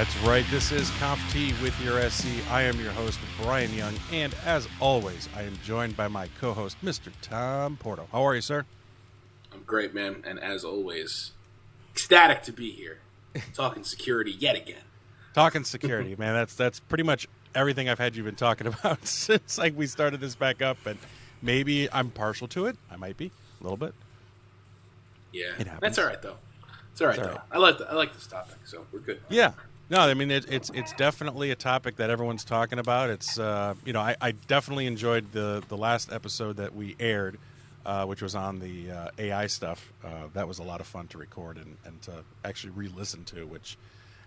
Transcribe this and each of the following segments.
That's right. This is Conf T with your SC. I am your host, Brian Young, and as always, I am joined by my co-host, Mr. Tom Porto. How are you, sir? I'm great, man, and as always, ecstatic to be here, talking security yet again. Talking security, man. That's pretty much everything I've had you been talking about since we started this back up, and maybe I'm partial to it. I might be a little bit. Yeah, that's all right though. It's all right though. I like this topic, so we're good. Yeah. No, I mean it's definitely a topic that everyone's talking about. It's I definitely enjoyed the last episode that we aired, which was on the AI stuff. That was a lot of fun to record and to actually re-listen to. Which,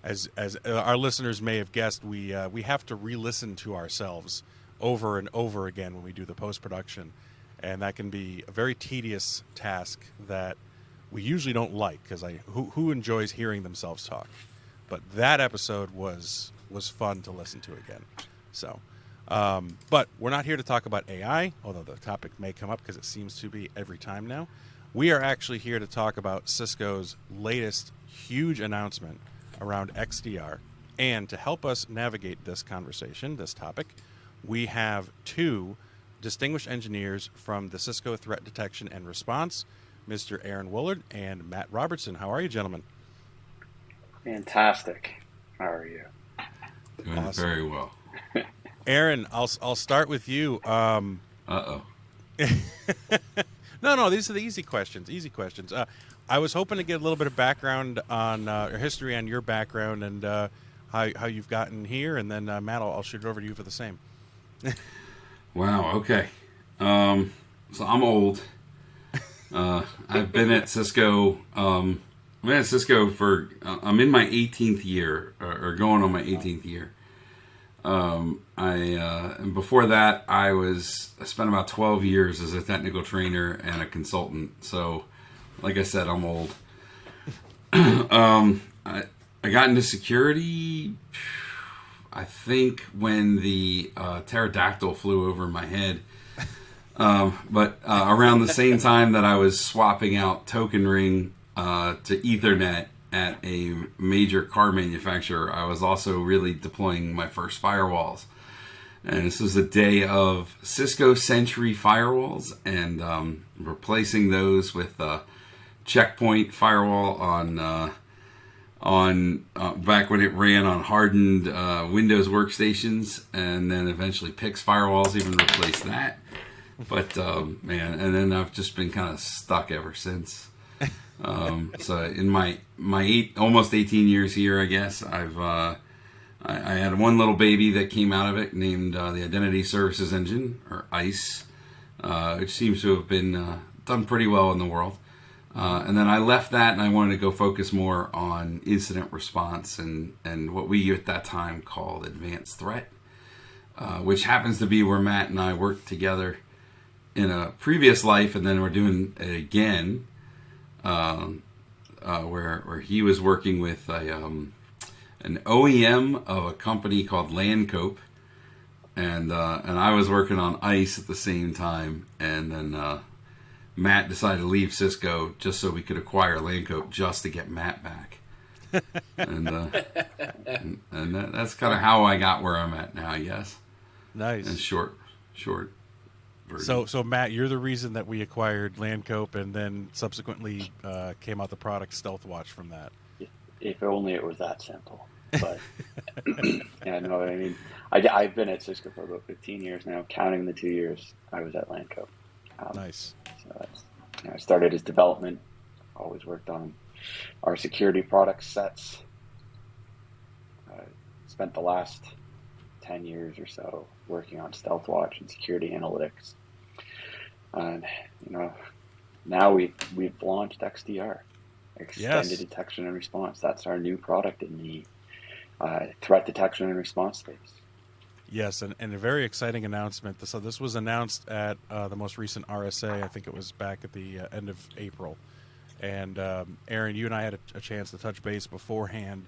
as our listeners may have guessed, we have to re-listen to ourselves over and over again when we do the post-production, and that can be a very tedious task that we usually don't like because who enjoys hearing themselves talk. But that episode was fun to listen to again. So, but we're not here to talk about AI, although the topic may come up because it seems to be every time now. We are actually here to talk about Cisco's latest huge announcement around XDR. And to help us navigate this conversation, this topic, we have two distinguished engineers from the Cisco Threat Detection and Response, Mr. Aaron Woland and Matt Robertson. How are you, gentlemen? Fantastic. How are you? Doing Awesome. Very well. Aaron, I'll start with you. Uh-oh. No, these are the easy questions. I was hoping to get a little bit of background on or history on your background and how you've gotten here, and then Matt, I'll shoot it over to you for the same. Wow, okay. So I'm old. I've been at Cisco. I'm in my 18th year, or going on my 18th year. And before that, I spent about 12 years as a technical trainer and a consultant. So, like I said, I'm old. I got into security, I think, when the pterodactyl flew over my head. But around the same time that I was swapping out token ring to Ethernet at a major car manufacturer, I was also really deploying my first firewalls. And this was the day of Cisco Sentry firewalls and replacing those with Checkpoint firewall on back when it ran on hardened Windows workstations, and then eventually Pix firewalls even replaced that. But man, and then I've just been kind of stuck ever since. So in my almost 18 years here, I guess I had one little baby that came out of it named the Identity Services Engine, or ICE, which seems to have been done pretty well in the world. And then I left that and I wanted to go focus more on incident response and what we at that time called advanced threat, which happens to be where Matt and I worked together in a previous life, and then we're doing it again, where he was working with an OEM of a company called Landcope, and I was working on ICE at the same time, and then Matt decided to leave Cisco just so we could acquire Landcope just to get Matt back, and that's kind of how I got where I'm at now, I guess. Nice. And short. So Matt, you're the reason that we acquired Landcope, and then subsequently came out the product Stealthwatch from that. If only it was that simple. But yeah, no, I mean, I've been at Cisco for about 15 years now, counting the 2 years I was at Landcope. Nice. So I started as development, always worked on our security product sets. Spent the last 10 years or so working on Stealthwatch and security analytics. And, now we've launched XDR, Extended Detection and Response. That's our new product in the threat detection and response space. Yes, and a very exciting announcement. So this was announced at the most recent RSA. I think it was back at the end of April. And Aaron, you and I had a chance to touch base beforehand,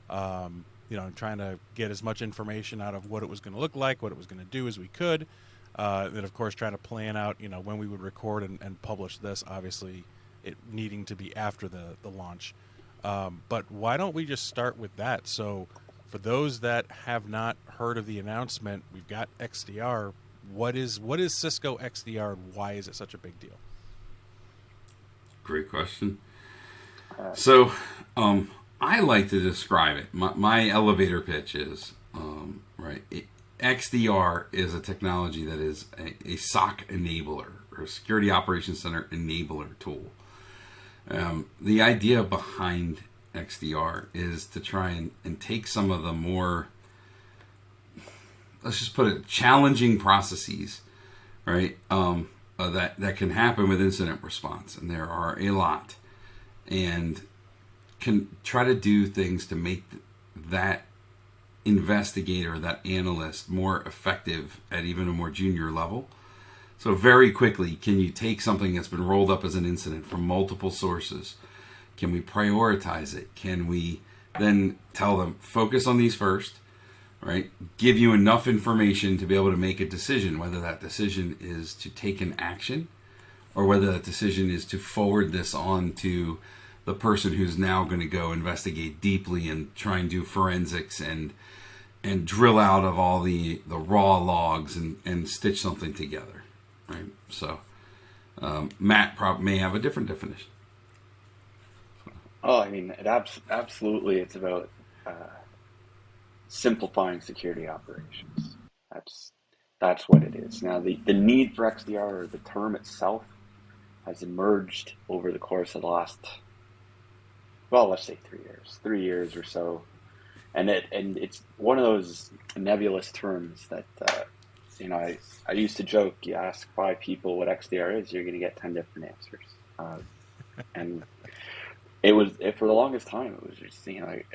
trying to get as much information out of what it was going to look like, what it was going to do as we could. Then, of course, trying to plan out, when we would record and publish this, obviously it needing to be after the launch. But why don't we just start with that? So for those that have not heard of the announcement, we've got XDR. What is Cisco XDR, and why is it such a big deal? Great question. So, I like to describe it. My elevator pitch is, XDR is a technology that is a SOC enabler, or a Security Operations Center enabler tool. The idea behind XDR is to try and take some of the more, let's just put it, challenging processes, right, that can happen with incident response, and there are a lot, and can try to do things to make that investigator, that analyst, more effective at even a more junior level. So very quickly, can you take something that's been rolled up as an incident from multiple sources? Can we prioritize it? Can we then tell them, focus on these first, right? Give you enough information to be able to make a decision, whether that decision is to take an action or whether that decision is to forward this on to the person who's now going to go investigate deeply and try and do forensics and drill out of all the raw logs and stitch something together, right? So Matt may have a different definition. Oh, I mean, absolutely, it's about simplifying security operations. That's what it is. Now, the need for XDR, or the term itself, has emerged over the course of the last, well, let's say 3 years or so, and it's one of those nebulous terms that I used to joke. You ask 5 people what XDR is, you're going to get 10 different answers, and it was, for the longest time, it was just,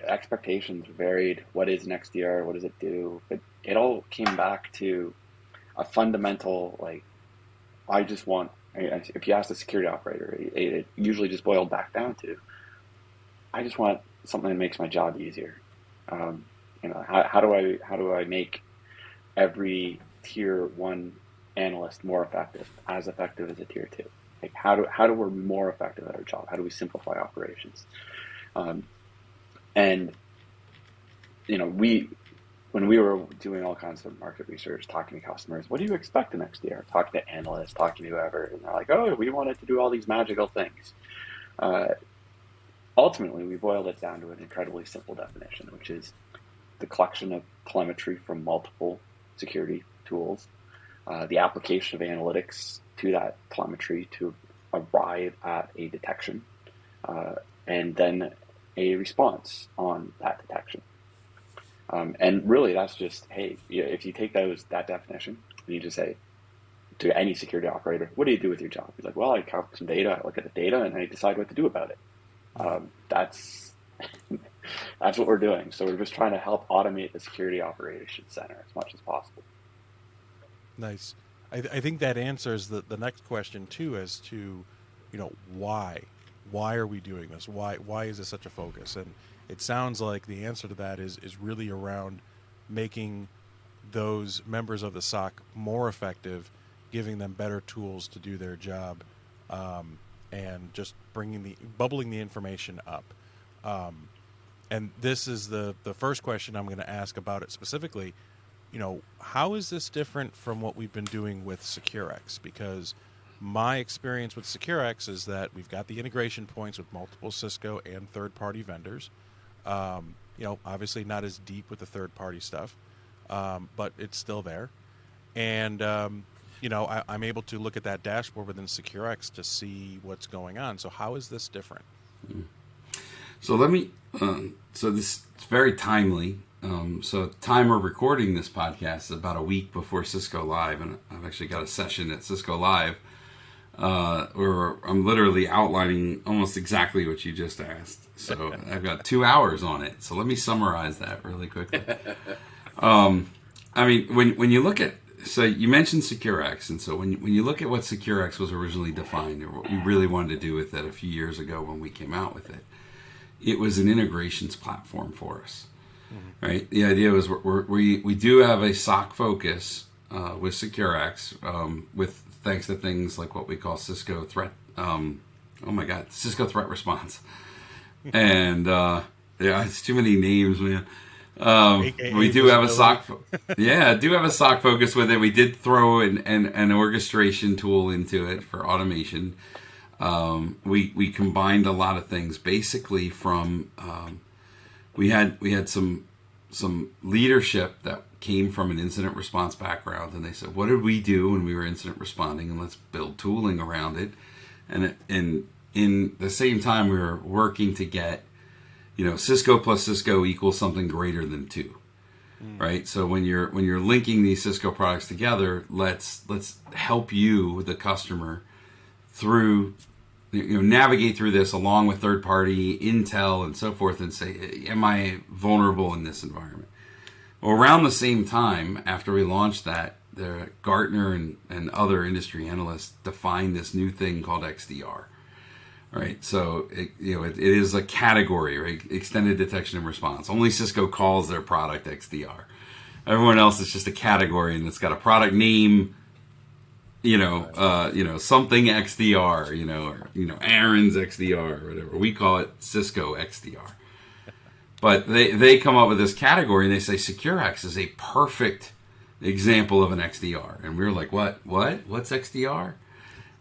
expectations varied. What is an XDR? What does it do? But it all came back to a fundamental, if you ask a security operator, it usually just boiled back down to, I just want something that makes my job easier. How do I make every tier 1 analyst more effective as a tier 2? Like, how do we more effective at our job? How do we simplify operations? When we were doing all kinds of market research, talking to customers, what do you expect in XDR? Talking to analysts, talking to whoever, and they're like, oh, we wanted to do all these magical things. Ultimately, we boiled it down to an incredibly simple definition, which is the collection of telemetry from multiple security tools, the application of analytics to that telemetry to arrive at a detection, and then a response on that detection. And really, that's just, hey, if you take that definition and you just say to any security operator, what do you do with your job? He's like, well, I count some data, I look at the data, and I decide what to do about it. That's what we're doing. So we're just trying to help automate the security operations center as much as possible. Nice. I think that answers the next question too, as to, why are we doing this? Why is this such a focus? And it sounds like the answer to that is really around making those members of the SOC more effective, giving them better tools to do their job, and just bubbling the information up. And this is the first question I'm going to ask about it specifically. How is this different from what we've been doing with SecureX? Because my experience with SecureX is that we've got the integration points with multiple Cisco and third-party vendors. Obviously not as deep with the third-party stuff, but it's still there. And, I'm able to look at that dashboard within SecureX to see what's going on. So how is this different? So so this is very timely. So time we're recording this podcast is about a week before Cisco Live, and I've actually got a session at Cisco Live where I'm literally outlining almost exactly what you just asked. So I've got 2 hours on it. So let me summarize that really quickly. When you look at, so you mentioned SecureX, and so when you look at what SecureX was originally defined, or what we really wanted to do with it a few years ago when we came out with it, it was an integrations platform for us. Right. The idea was we do have a SOC focus with SecureX, with thanks to things like what we call Cisco threat. Cisco threat response, and it's too many names, man. AKA We do have a visibility. SOC, yeah, do have a SOC focus with it. We did throw an orchestration tool into it for automation. We combined a lot of things, basically from we had some leadership that came from an incident response background, and they said, "What did we do when we were incident responding?" And let's build tooling around it. And in the same time, we were working to get, Cisco plus Cisco equals something greater than 2, right? So when you're linking these Cisco products together, let's help you, the customer, through navigate through this along with third party intel and so forth, and say, am I vulnerable in this environment? Well, around the same time after we launched that, the Gartner and other industry analysts defined this new thing called XDR. Right, so it is a category, right? Extended detection and response. Only Cisco calls their product XDR. Everyone else is just a category, and it's got a product name, something XDR, or Aaron's XDR, or whatever. We call it Cisco XDR. But they come up with this category, and they say SecureX is a perfect example of an XDR, and we were like, what's XDR?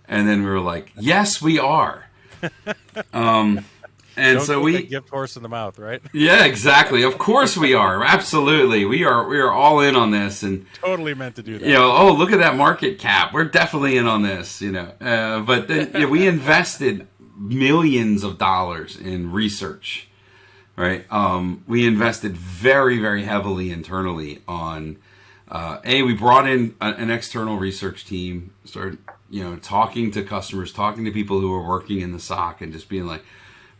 And then we were like, yes, we are. And Don't so put we the gift horse in the mouth, right? Yeah, exactly. Of course we are. Absolutely. We are all in on this, and Totally meant to do that. oh, look at that market cap. We're definitely in on this, but then we invested millions of dollars in research, right? We invested very, very heavily internally on we brought in an external research team, started talking to customers, talking to people who were working in the SOC, and just being like,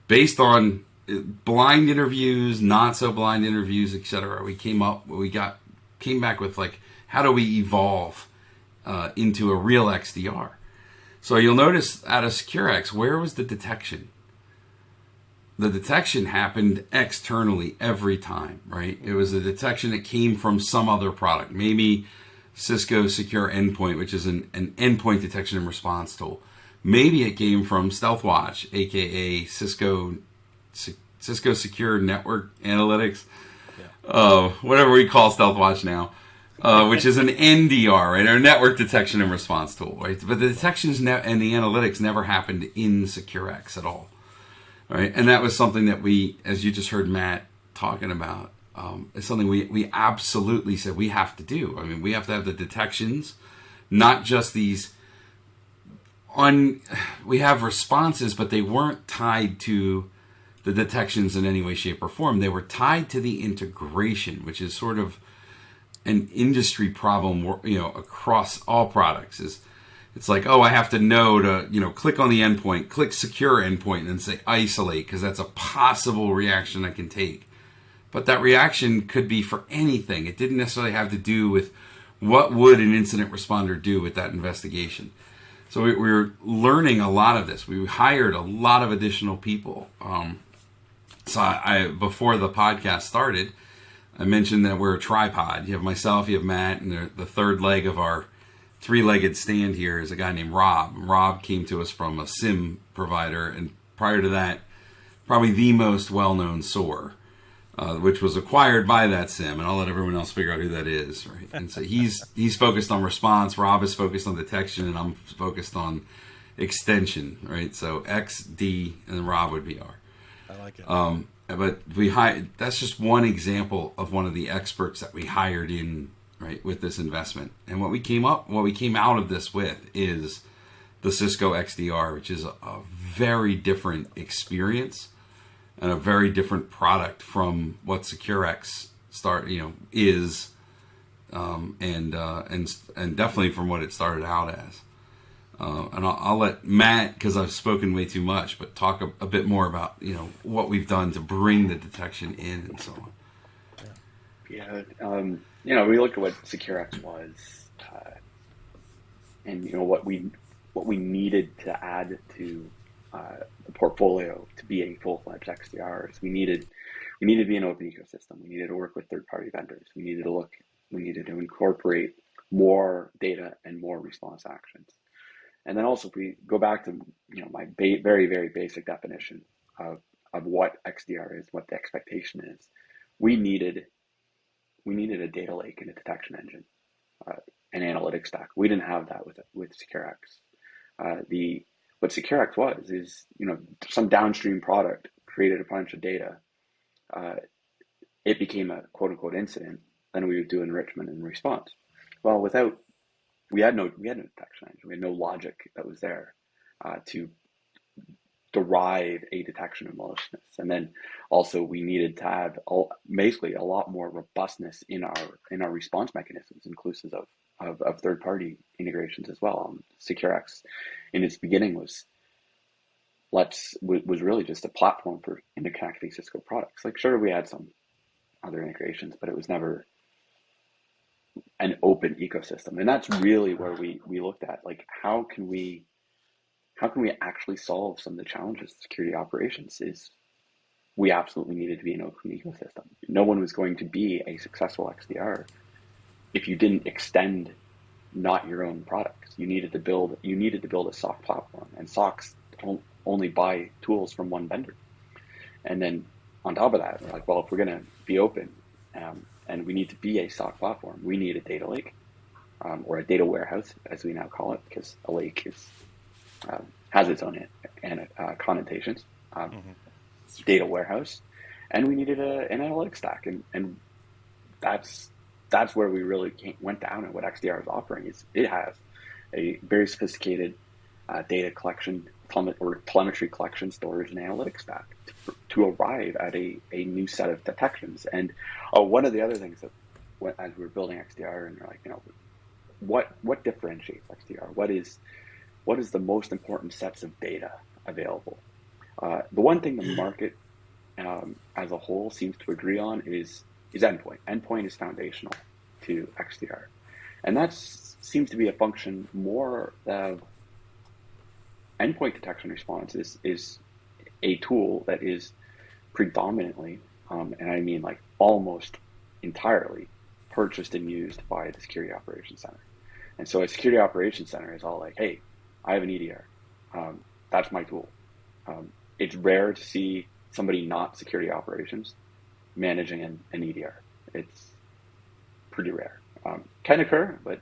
based on blind interviews, not so blind interviews, etc. We came back with like, how do we evolve into a real XDR? So you'll notice out of SecureX, where was the detection? The detection happened externally every time, right? It was a detection that came from some other product, maybe Cisco Secure Endpoint, which is an endpoint detection and response tool. Maybe it came from StealthWatch, aka Cisco Secure Network Analytics, whatever we call StealthWatch now, which is an NDR, right, or network detection and response tool, right? But the detections and the analytics never happened in SecureX at all, right? And that was something that we, as you just heard Matt talking about, is something we absolutely said we have to do. I mean, we have to have the detections, not just these. We have responses, but they weren't tied to the detections in any way, shape, or form. They were tied to the integration, which is sort of an industry problem, across all products. It's like, oh, I have to know to, click on the endpoint, click secure endpoint, and then say isolate, because that's a possible reaction I can take. But that reaction could be for anything. It didn't necessarily have to do with what would an incident responder do with that investigation. So we were learning a lot of this. We hired a lot of additional people. So I before the podcast started, I mentioned that we're a tripod. You have myself, you have Matt, and the third leg of our three-legged stand here is a guy named Rob. Rob came to us from a SIEM provider, and prior to that, probably the most well-known SOAR, which was acquired by that SIEM, and I'll let everyone else figure out who that is. Right? And so he's focused on response. Rob is focused on detection, and I'm focused on extension. Right? So X, D, and Rob would be R. I like it. But that's just one example of one of the experts that we hired in, right, with this investment. And what we came out of this with is the Cisco XDR, which is a very different experience and a very different product from what SecureX is, and definitely from what it started out as. And I'll let Matt, because I've spoken way too much, but talk a bit more about what we've done to bring the detection in and so on. Yeah, we look at what SecureX was, and what we needed to add to the portfolio to be a full-fledged XDR is we needed to be an open ecosystem. We needed to work with third-party vendors. We needed to incorporate more data and more response actions. And then also, if we go back to my very, very basic definition of what XDR is, what the expectation is, we needed we needed a data lake and a detection engine, an analytics stack. We didn't have that with SecureX. What SecureX was is, some downstream product created a bunch of data. It became a quote unquote incident. Then we would do enrichment and response. Well, we had no detection engine. We had no logic that was there to derive a detection of maliciousness. And then also we needed to have basically a lot more robustness in our response mechanisms, inclusive of third-party integrations as well. SecureX in its beginning was really just a platform for interconnecting Cisco products. Like, sure, we had some other integrations, but it was never an open ecosystem. And that's really where we looked at, like, how can we actually solve some of the challenges of security operations. Is we absolutely needed to be an open ecosystem. No one was going to be a successful XDR if you didn't extend not your own products. You needed to build a SOC platform, and SOCs don't only buy tools from one vendor. And then on top of that, we're like, well, if we're going to be open and we need to be a SOC platform, we need a data lake or a data warehouse, as we now call it, because a lake has its own connotations. Data warehouse, and we needed an analytics stack, and that's where we really went down. And what XDR is offering is it has a very sophisticated data collection, telemetry collection, storage, and analytics stack to arrive at a new set of detections. And one of the other things that, as we were building XDR, and you're like, what differentiates XDR? What is the most important sets of data available? The one thing the market as a whole seems to agree on is endpoint. Endpoint is foundational to XDR. And that seems to be a function more of endpoint detection response is a tool that is predominantly, and I mean like almost entirely, purchased and used by the Security Operations Center. And so a Security Operations Center is all like, hey, I have an EDR. That's my tool. It's rare to see somebody not security operations managing an EDR. It's pretty rare. Can occur, but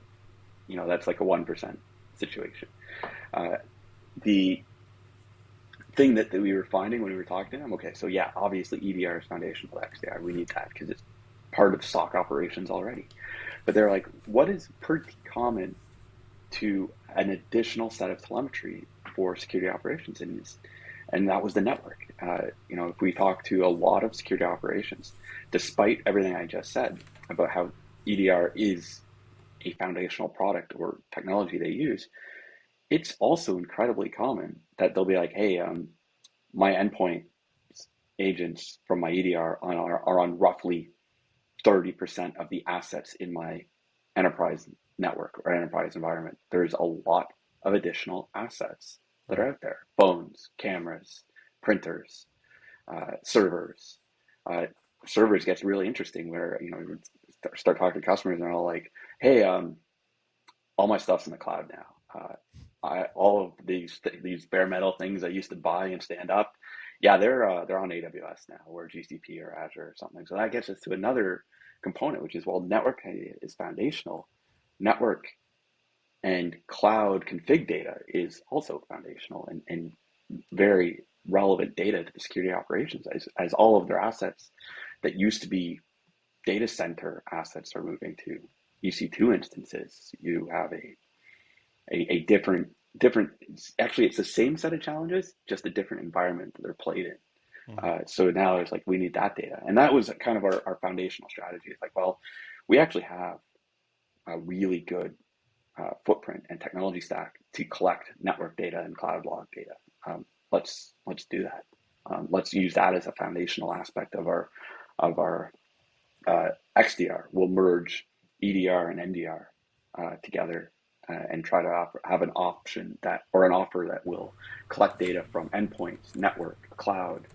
that's like a 1% situation. The thing that we were finding when we were talking to them, okay, so yeah, obviously EDR is foundational to XDR. We need that because it's part of SOC operations already. But they're like, what is pretty common to an additional set of telemetry for security operations? And that was the network. If we talk to a lot of security operations, despite everything I just said about how EDR is a foundational product or technology they use, it's also incredibly common that they'll be like, hey, my endpoint agents from my EDR are on roughly 30% of the assets in my enterprise network or enterprise environment. There's a lot of additional assets that are out there: phones, cameras, printers, servers. Servers gets really interesting where start talking to customers and they're all like, hey, all my stuff's in the cloud now. All of these bare metal things I used to buy and stand up, yeah, they're on AWS now, or GCP or Azure or something. So that gets us to another component, which is, well, network is foundational. Network and cloud config data is also foundational and very relevant data to the security operations, as all of their assets that used to be data center assets are moving to EC2 instances. You have a different, actually it's the same set of challenges, just a different environment that they're played in. So now it's like, we need that data. And that was kind of our foundational strategy. It's like, well, we actually have a really good footprint and technology stack to collect network data and cloud log data. Let's do that. Let's use that as a foundational aspect of our XDR. We'll merge EDR and NDR together and try to have an option or an offer that will collect data from endpoints, network, cloud,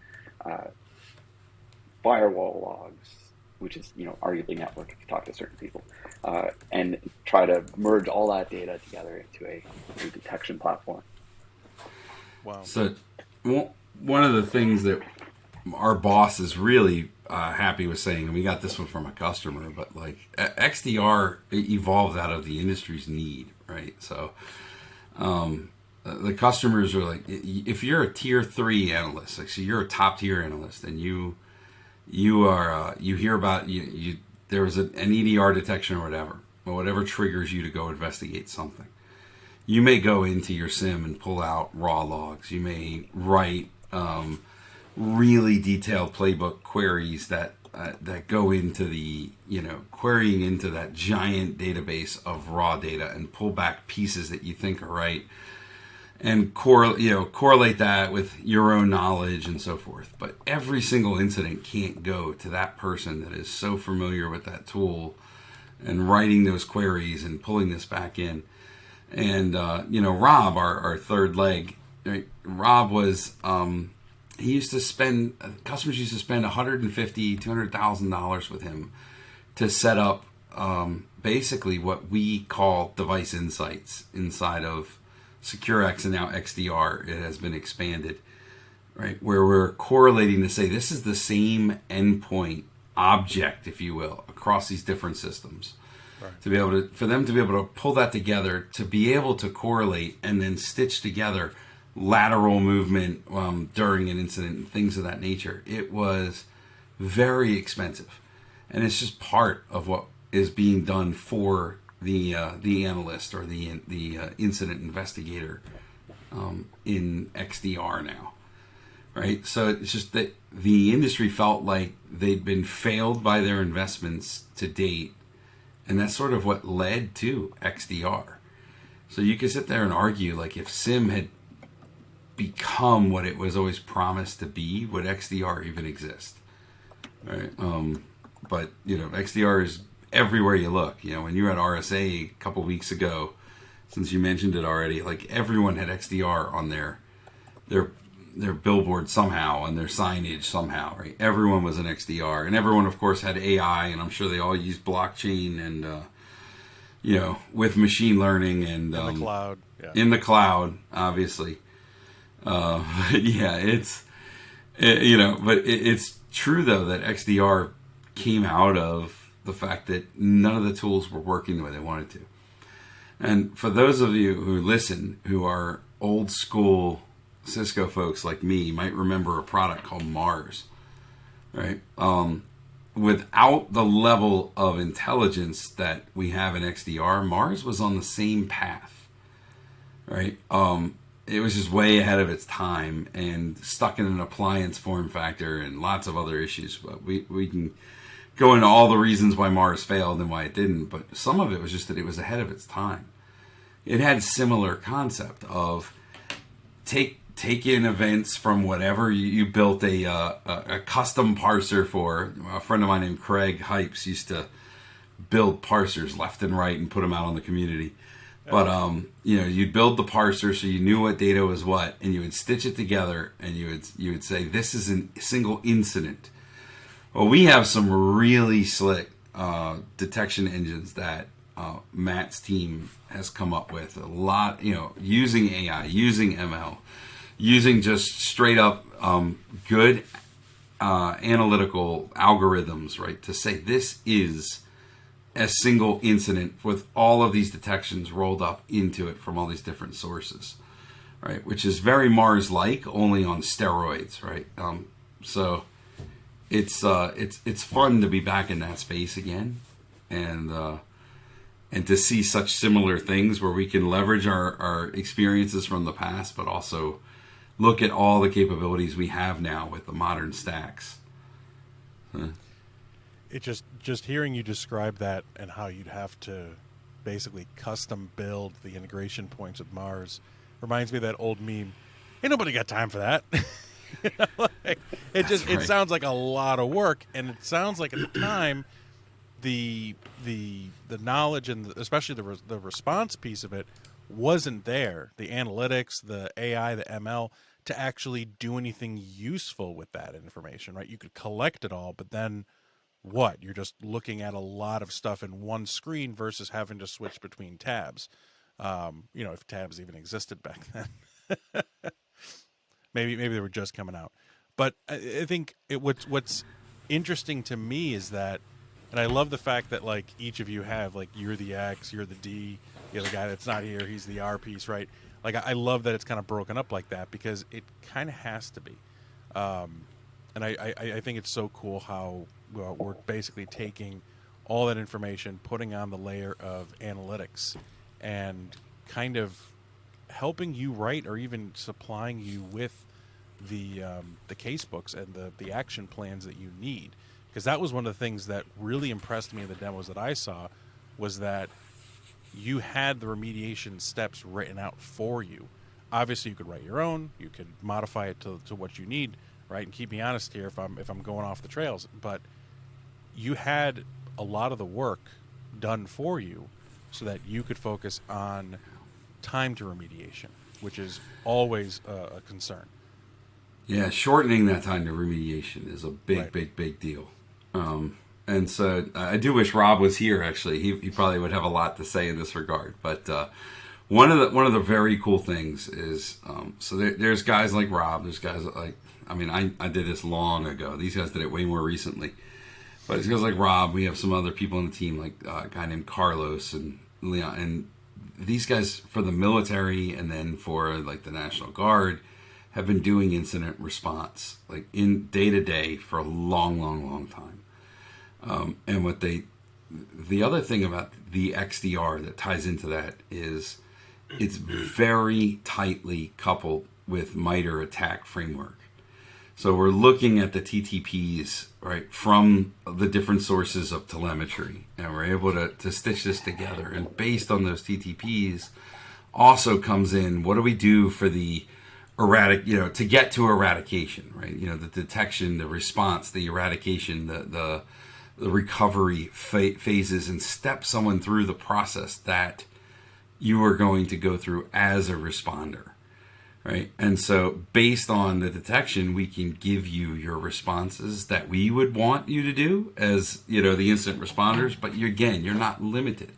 firewall logs, which is arguably network if you talk to certain people, and try to merge all that data together into a detection platform. Wow. So one of the things that our boss is really happy with saying, and we got this one from a customer, but like XDR evolved out of the industry's need, right? So the customers are like, if you're a tier 3 analyst, like so you're a top tier analyst, and you are you hear about there was an EDR detection or whatever triggers you to go investigate something. You may go into your SIEM and pull out raw logs. You may write really detailed playbook queries that go into the querying into that giant database of raw data and pull back pieces that you think are right, and correlate that with your own knowledge and so forth. But every single incident can't go to that person that is so familiar with that tool and writing those queries and pulling this back in. And Rob, our third leg, right? Rob was customers used to spend $150,000, $200,000 with him to set up basically what we call device insights inside of SecureX, and now XDR. It has been expanded, right? Where we're correlating to say this is the same endpoint object, if you will, across these different systems. Right. To be able for them to be able to pull that together, to be able to correlate and then stitch together lateral movement during an incident and things of that nature. It was very expensive, and it's just part of what is being done for the analyst or the incident investigator in XDR now, right? So it's just that the industry felt like they'd been failed by their investments to date. And that's sort of what led to XDR. So you could sit there and argue, like, if SIEM had become what it was always promised to be, would XDR even exist? Right? But XDR is everywhere you look. When you were at RSA a couple weeks ago, since you mentioned it already, like everyone had XDR on their billboard somehow and their signage somehow, right? Everyone was an XDR, and everyone, of course, had AI, and I'm sure they all used blockchain and with machine learning and in the cloud. Yeah. In the cloud, obviously. It's true though that XDR came out of the fact that none of the tools were working the way they wanted to. And for those of you who listen, who are old school Cisco folks like me, might remember a product called Mars, right? Without the level of intelligence that we have in XDR, Mars was on the same path, right? It was just way ahead of its time and stuck in an appliance form factor and lots of other issues. But we can go into all the reasons why Mars failed and why it didn't, but some of it was just that it was ahead of its time. It had similar concept of take in events from whatever you built a custom parser for. A friend of mine named Craig Hypes used to build parsers left and right and put them out on the community. But you'd build the parser so you knew what data was what, and you would stitch it together, and you would say this is a single incident. Well, we have some really slick detection engines that Matt's team has come up with. A lot, using AI, using ML, using just straight up good analytical algorithms, right? To say this is a single incident with all of these detections rolled up into it from all these different sources, right? Which is very Mars-like, only on steroids, right? So it's fun to be back in that space again, and to see such similar things where we can leverage our experiences from the past, but also look at all the capabilities we have now with the modern stacks. It just hearing you describe that and how you'd have to basically custom build the integration points with Mars reminds me of that old meme. Ain't nobody got time for that. It sounds like a lot of work, and it sounds like at the time the knowledge and especially the response piece of it wasn't there. The analytics, the AI, the ML to actually do anything useful with that information, right? You could collect it all, but then what? You're just looking at a lot of stuff in one screen versus having to switch between tabs. If tabs even existed back then. maybe they were just coming out. But I think what's interesting to me is that, and I love the fact that like each of you have like you're the X, you're the D, the other guy that's not here, he's the R piece, right? Like I love that it's kind of broken up like that because it kind of has to be. And I think it's so cool how we're basically taking all that information, putting on the layer of analytics, and kind of helping you write or even supplying you with the case books and the action plans that you need. Because that was one of the things that really impressed me in the demos that I saw, was that you had the remediation steps written out for you. Obviously, you could write your own. You could modify it to what you need, right? And keep me honest here if I'm going off the trails. But you had a lot of the work done for you so that you could focus on time to remediation, which is always a concern. Yeah, shortening that time to remediation is a big deal. And so I do wish Rob was here. Actually, he probably would have a lot to say in this regard. But one of the very cool things is so there's guys like Rob. There's guys like, I mean, I did this long ago. These guys did it way more recently. But it's guys like Rob. We have some other people on the team, like a guy named Carlos and Leon. And these guys for the military and then for like the National Guard have been doing incident response like in day to day for a long time. And the other thing about the XDR that ties into that is it's very tightly coupled with MITRE ATT&CK framework. So we're looking at the TTPs, right, from the different sources of telemetry, and we're able to stitch this together. And based on those TTPs also comes in, what do we do for the to get to eradication, right? The detection, the response, the eradication, the recovery phases, and step someone through the process that you are going to go through as a responder, right? And so based on the detection, we can give you your responses that we would want you to do as, the incident responders, but you're not limited.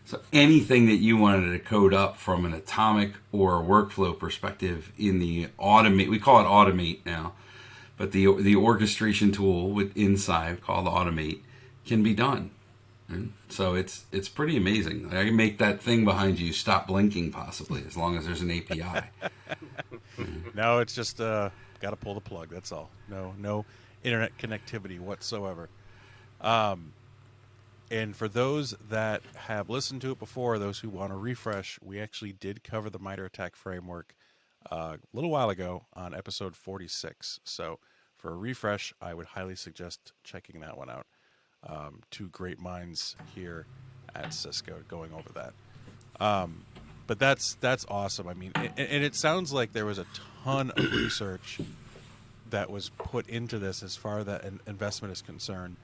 So anything that you wanted to code up from an atomic or a workflow perspective in the automate, we call it automate now, but the orchestration tool inside called automate can be done. Right? So it's pretty amazing. I can make that thing behind you stop blinking possibly as long as there's an API. No, it's just got to pull the plug. That's all. No internet connectivity whatsoever. And for those that have listened to it before, those who want to refresh, we actually did cover the MITRE ATT&CK framework a little while ago on episode 46. So for a refresh, I would highly suggest checking that one out. Two great minds here at Cisco going over that. But that's awesome. I mean, and it sounds like there was a ton of research that was put into this as far as that investment is concerned,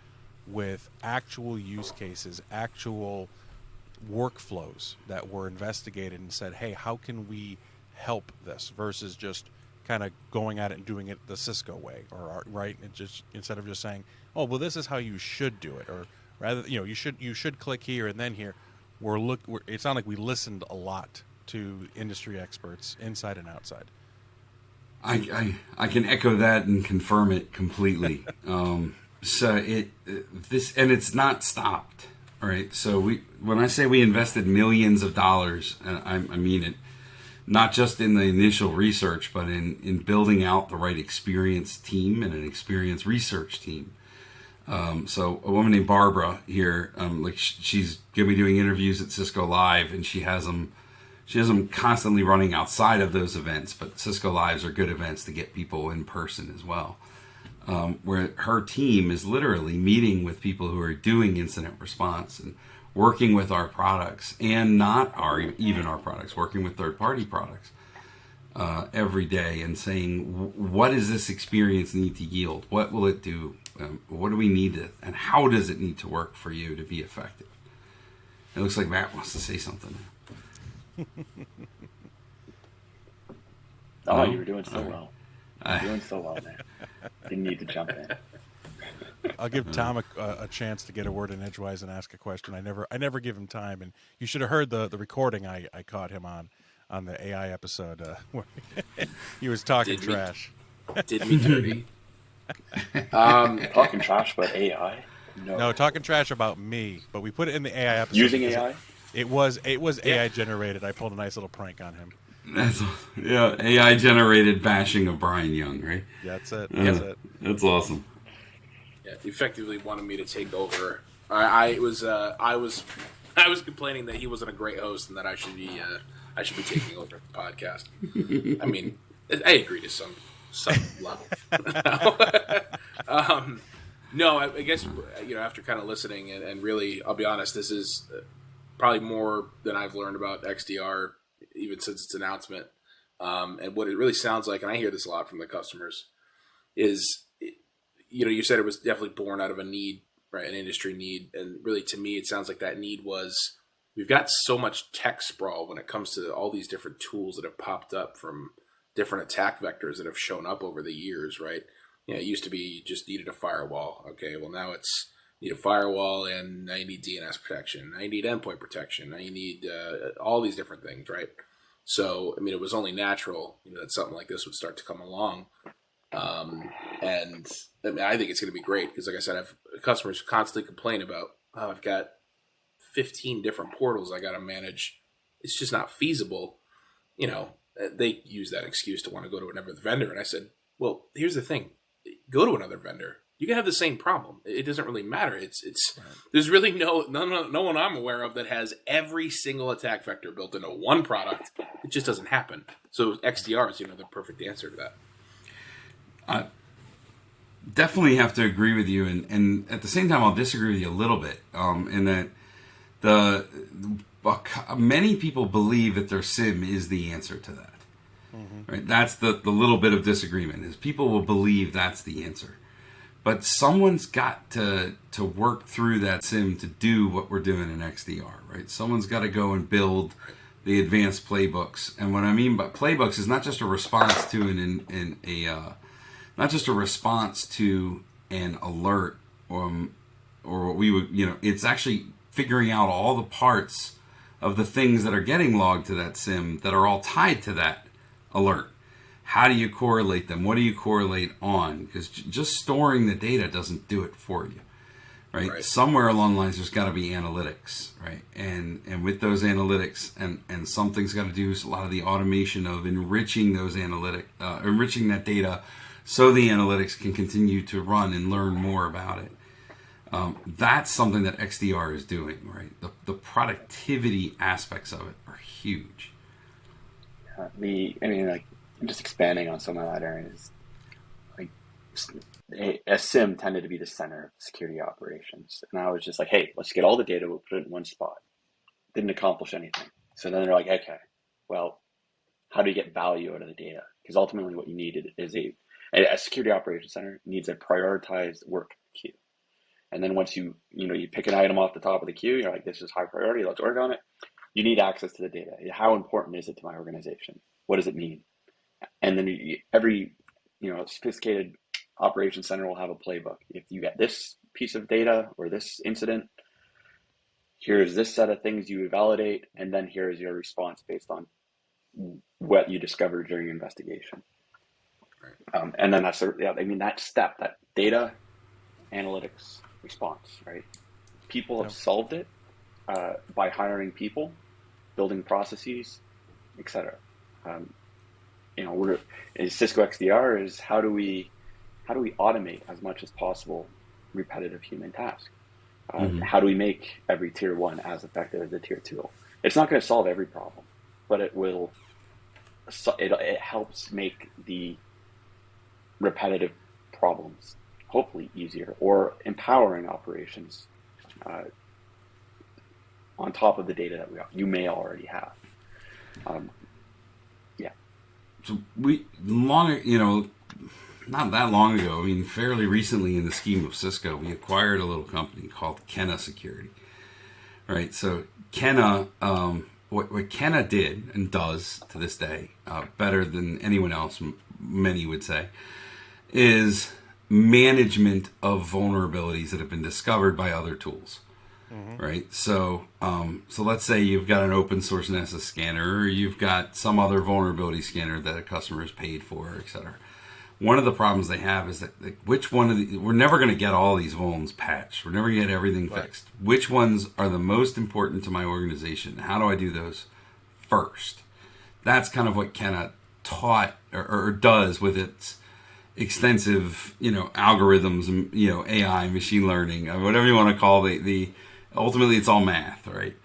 with actual use cases, actual workflows that were investigated and said, hey, how can we help this, versus just kind of going at it and doing it the Cisco way, or right, and just instead of just saying, oh, well, this is how you should do it, or rather, you should click here and then here. It sounded like we listened a lot to industry experts inside and outside. I can echo that and confirm it completely. So it's not stopped. All right. So when I say we invested millions of dollars, and I mean it, not just in the initial research, but in building out the right experienced team and an experienced research team. So a woman named Barbara here, she's going to be doing interviews at Cisco Live, and she has them constantly running outside of those events, but Cisco Lives are good events to get people in person as well. Where her team is literally meeting with people who are doing incident response and working with our products, and not even our products, working with third-party products every day, and saying, what does this experience need to yield? What will it do? What do we need to, and how does it need to work for you to be effective? It looks like Matt wants to say something. Oh, you were doing so well. Doing so well, man. Didn't need to jump in. I'll give Tom a chance to get a word in edgewise and ask a question. I never give him time, and you should have heard the recording I caught him on the AI episode where he was talking trash. Did me dirty. Talking trash about AI? No, talking trash about me, but we put it in the AI episode. Using AI? It was AI generated. I pulled a nice little prank on him. Yeah, AI generated bashing of Brian Young, right? Yeah, that's it. That's it. That's awesome. Yeah, effectively wanted me to take over. I was complaining that he wasn't a great host and that I should be taking over the podcast. I mean, I agree to some level. No, I guess after kind of listening and really, I'll be honest, this is probably more than I've learned about XDR even since its announcement. And what it really sounds like, and I hear this a lot from the customers, is you said it was definitely born out of a need, right? An industry need. And really, to me, it sounds like that need was, we've got so much tech sprawl when it comes to all these different tools that have popped up from different attack vectors that have shown up over the years, right? It used to be just needed a firewall. Okay, well, now it's need a firewall and I need DNS protection. I need endpoint protection. I need all these different things, right? So, I mean, it was only natural that something like this would start to come along. And I mean, I think it's going to be great because, like I said, I've customers constantly complain about, I've got 15 different portals I got to manage. It's just not feasible. They use that excuse to want to go to another vendor. And I said, well, here's the thing. Go to another vendor. You can have the same problem. It doesn't really matter. There's really no one I'm aware of that has every single attack vector built into one product. It just doesn't happen. So XDR is the perfect answer to that. I definitely have to agree with you, and at the same time, I'll disagree with you a little bit. In that many people believe that their SIEM is the answer to that. Mm-hmm. Right? That's the little bit of disagreement, is people will believe that's the answer. But someone's got to work through that SIEM to do what we're doing in XDR, right? Someone's got to go and build the advanced playbooks. And what I mean by playbooks is not just a response to an alert or what we would, it's actually figuring out all the parts of the things that are getting logged to that SIEM that are all tied to that alert. How do you correlate them? What do you correlate on? Because just storing the data doesn't do it for you, right? Somewhere along the lines, there's got to be analytics, right? And with those analytics, and something's got to do a lot of the automation of enriching those enriching that data, so the analytics can continue to run and learn more about it. That's something that XDR is doing, right? The productivity aspects of it are huge. Just expanding on some of that areas, a SIEM tended to be the center of security operations. And I was just like, hey, let's get all the data, we'll put it in one spot. Didn't accomplish anything. So then they're like, okay, well, how do you get value out of the data? Because ultimately what you needed is a security operations center needs a prioritized work queue. And then once you pick an item off the top of the queue, you're like, this is high priority, let's work on it. You need access to the data. How important is it to my organization? What does it mean? And then every sophisticated operations center will have a playbook. If you get this piece of data or this incident, here's this set of things you validate, and then here's your response based on what you discovered during your investigation. And then that step, that data, analytics, response, right? People have solved it by hiring people, building processes, etc. Cisco XDR is how do we automate as much as possible repetitive human tasks? How do we make every tier 1 as effective as a tier 2? It's not going to solve every problem, but it will. It helps make the repetitive problems hopefully easier, or empowering operations on top of the data that you may already have. So not that long ago, fairly recently in the scheme of Cisco, we acquired a little company called Kenna Security, right? So Kenna, what Kenna did and does to this day, better than anyone else, many would say, is management of vulnerabilities that have been discovered by other tools. Right. So let's say you've got an open source Nessus scanner, or you've got some other vulnerability scanner that a customer has paid for, et cetera. one of the problems they have is that which one of the, we're never going to get all these vulns patched. We're never going to get everything fixed. Which ones are the most important to my organization? How do I do those first? That's kind of what Kenna taught or does with its extensive, algorithms and, AI, machine learning, whatever you want to call the ultimately it's all math, right?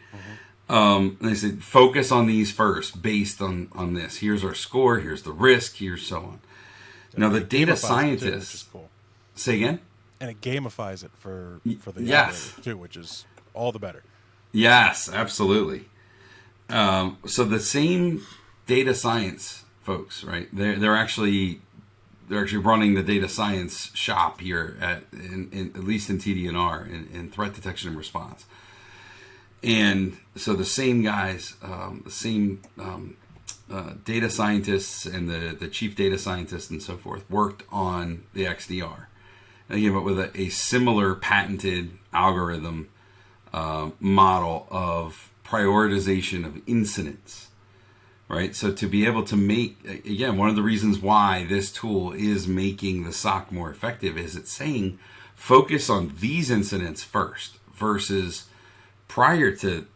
And they said, focus on these first based on this. Here's our score. Here's the risk. Here's so on. Now, the data scientists... Which is cool. Say again? And it gamifies it for the yes. operator too, which is all the better. Yes, absolutely. So the same data science folks, right? They're actually running the data science shop here at least in TD&R in threat detection and response. And so the same guys, data scientists and the chief data scientist and so forth worked on the XDR. And they came up with a similar patented algorithm model of prioritization of incidents, right? So to be able to make, again, one of the reasons why this tool is making the SOC more effective is it's saying focus on these incidents first versus prior to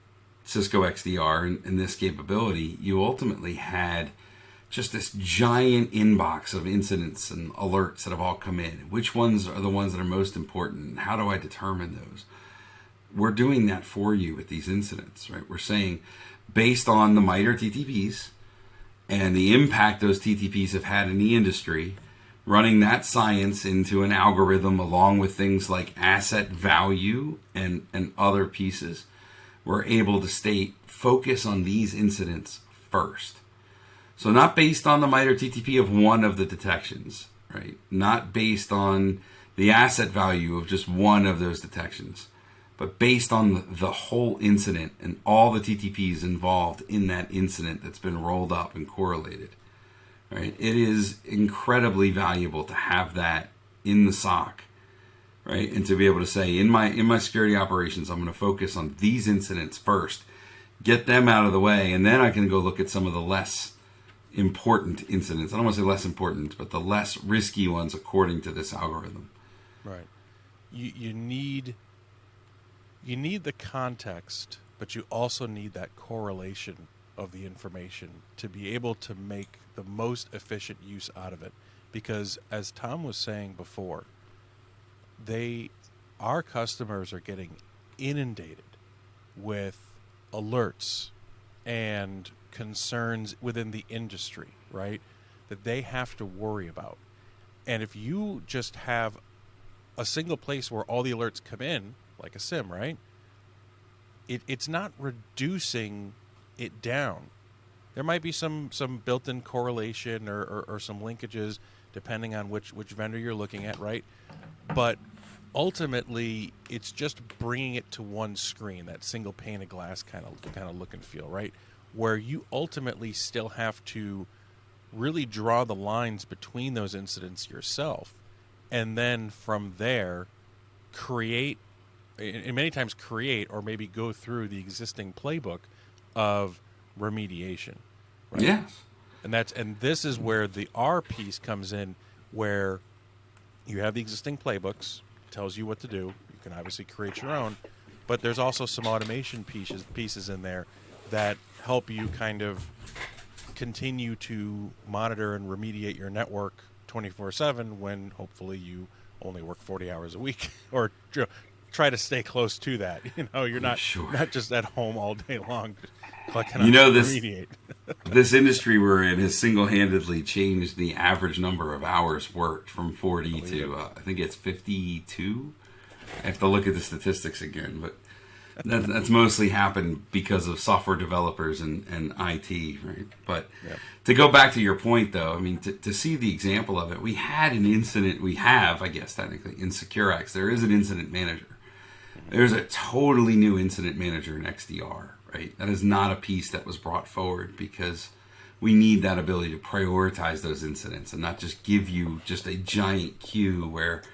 Cisco XDR and this capability, you ultimately had just this giant inbox of incidents and alerts that have all come in. Which ones are the ones that are most important? How do I determine those? We're doing that for you with these incidents, right? We're saying, based on the MITRE TTPs and the impact those TTPs have had in the industry, running that science into an algorithm along with things like asset value and other pieces, we're able to state, focus on these incidents first. So not based on the MITRE TTP of one of the detections, right? Not based on the asset value of just one of those detections, but based on the whole incident and all the TTPs involved in that incident that's been rolled up and correlated, right? It is incredibly valuable to have that in the SOC, right? And to be able to say, in my security operations, I'm going to focus on these incidents first, get them out of the way, and then I can go look at some of the less important incidents. I don't want to say less important, but the less risky ones according to this algorithm. Right. You need the context, but you also need that correlation of the information to be able to make the most efficient use out of it. Because as Tom was saying before, our customers are getting inundated with alerts and concerns within the industry, right, that they have to worry about. And if you just have a single place where all the alerts come in, like a SIEM, right, it's not reducing it down. There might be some built-in correlation or some linkages depending on which vendor you're looking at, right? But ultimately, it's just bringing it to one screen, that single pane of glass kind of look and feel, right? Where you ultimately still have to really draw the lines between those incidents yourself, and then from there create, and many times create or maybe go through the existing playbook of remediation, right? Yes. And this is where the R piece comes in, where you have the existing playbooks, tells you what to do. You can obviously create your own, but there's also some automation pieces in there that help you kind of continue to monitor and remediate your network 24/7 when hopefully you only work 40 hours a week, or try to stay close to that. You're not not just at home all day long clicking on remediate. This industry we're in has single-handedly changed the average number of hours worked from 40 to I think it's 52. I have to look at the statistics again, but that's mostly happened because of software developers and IT, right? But to go back to your point, though, I mean, to see the example of it, we have, I guess, technically, in SecureX, there is an incident manager. There's a totally new incident manager in XDR, right? That is not a piece that was brought forward because we need that ability to prioritize those incidents and not just give you just a giant queue where,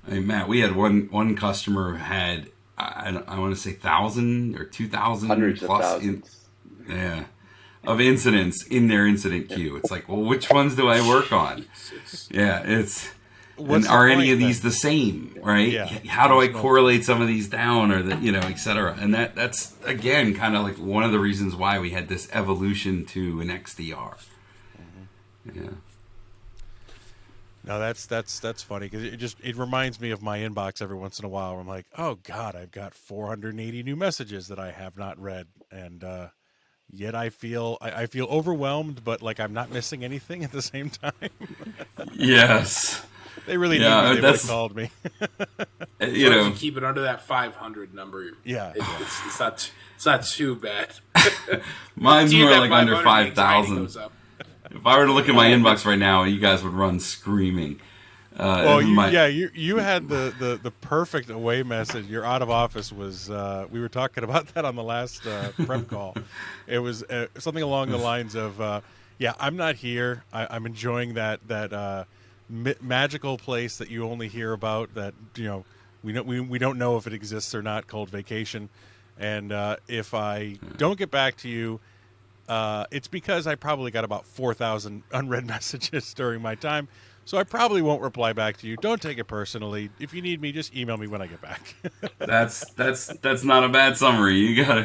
I mean, Matt, we had one customer who had, I want to say 1,000 or 2,000 hundreds plus of thousands. of incidents in their incident queue. It's like, well, which ones do I work on? Yeah, it's. What's And are the any point, of these then? the same, right? Yeah. How do I There's no- correlate some of these down, or et cetera? And that's again kind of like one of the reasons why we had this evolution to an XDR. Yeah. No, that's funny because it reminds me of my inbox every once in a while. Where I'm like, oh God, I've got 480 new messages that I have not read, and yet I feel overwhelmed, but like I'm not missing anything at the same time. Yes. They really Yeah, need me. They would have that's- called me. As You long as know, you keep it under that 500 number, Yeah. it's not too bad. mine's See more that like under 500, the anxiety 5,000. goes up. If I were to look at my inbox right now, you guys would run screaming. Well, My- you had the perfect away message. Your out of office was. We were talking about that on the last prep call. It was something along the lines of, "Yeah, I'm not here. I'm enjoying that magical place that you only hear about. That we don't know if it exists or not. Called vacation. And if I don't get back to you." It's because I probably got about 4,000 unread messages during my time, so I probably won't reply back to you. Don't take it personally. If you need me, just email me when I get back. That's not a bad summary. You got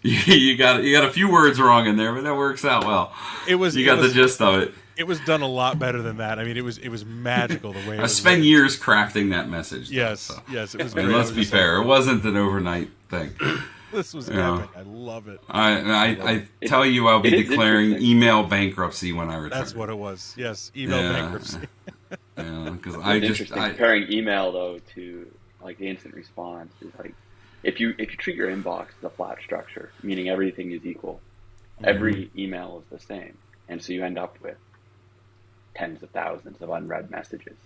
a few words wrong in there, but that works out well. You got the gist of it. It was done a lot better than that. I mean, it was magical the way it I was spent written. years crafting that message. though, Yes, so. yes, it was I great. mean, I let's was be just like, fair. It wasn't an overnight thing. this was Yeah. epic. I love it. I tell you, I'll be it is declaring interesting. email bankruptcy when I return. That's what it was. Yes, email Yeah. bankruptcy. Because It's interesting comparing email though to like the instant response is like if you treat your inbox as a flat structure, meaning everything is equal, every email is the same, and so you end up with tens of thousands of unread messages.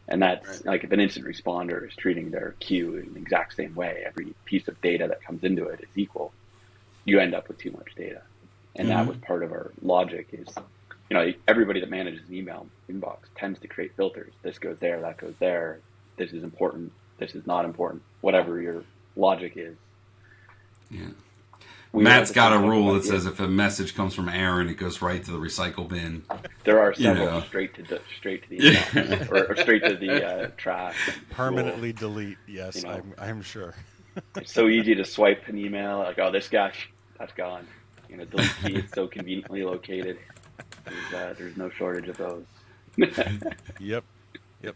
And that's like if an instant responder is treating their queue in the exact same way, every piece of data that comes into it is equal, you end up with too much data. And that was part of our logic is, everybody that manages an email inbox tends to create filters. This goes there, that goes there. This is important. This is not important. Whatever your logic is. Yeah. We Matt's have the got a same rule that idea. says if a message comes from Aaron, it goes right to the recycle bin. There are several know. straight to the inbox or straight to the trash. Permanently delete. Yes, You know. I'm sure. It's so easy to swipe an email like, oh, this guy, that's gone. Delete key is so conveniently located. There's no shortage of those. Yep.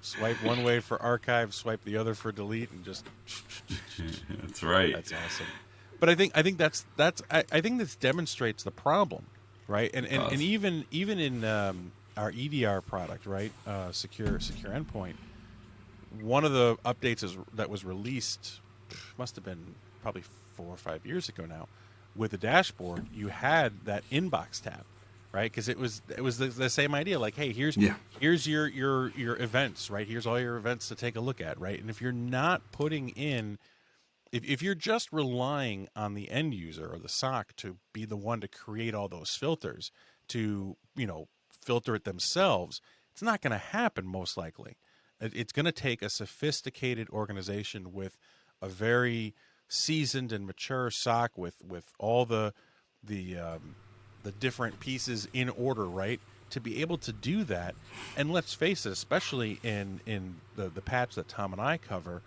Swipe one way for archive, swipe the other for delete, and just. That's right. That's awesome. But I think I think this demonstrates the problem, right? And even in our EDR product, right? Secure Endpoint. One of the updates that was released must have been probably 4 or 5 years ago now. With the dashboard, you had that inbox tab, right? Because it was the same idea. Like, hey, here's your events, right? Here's all your events to take a look at, right? And if you're not putting in, if you're just relying on the end user or the SOC to be the one to create all those filters, to filter it themselves, it's not going to happen most likely. It's going to take a sophisticated organization with a very seasoned and mature SOC with all the different pieces in order, right, to be able to do that. And let's face it, especially in the patch that Tom and I cover,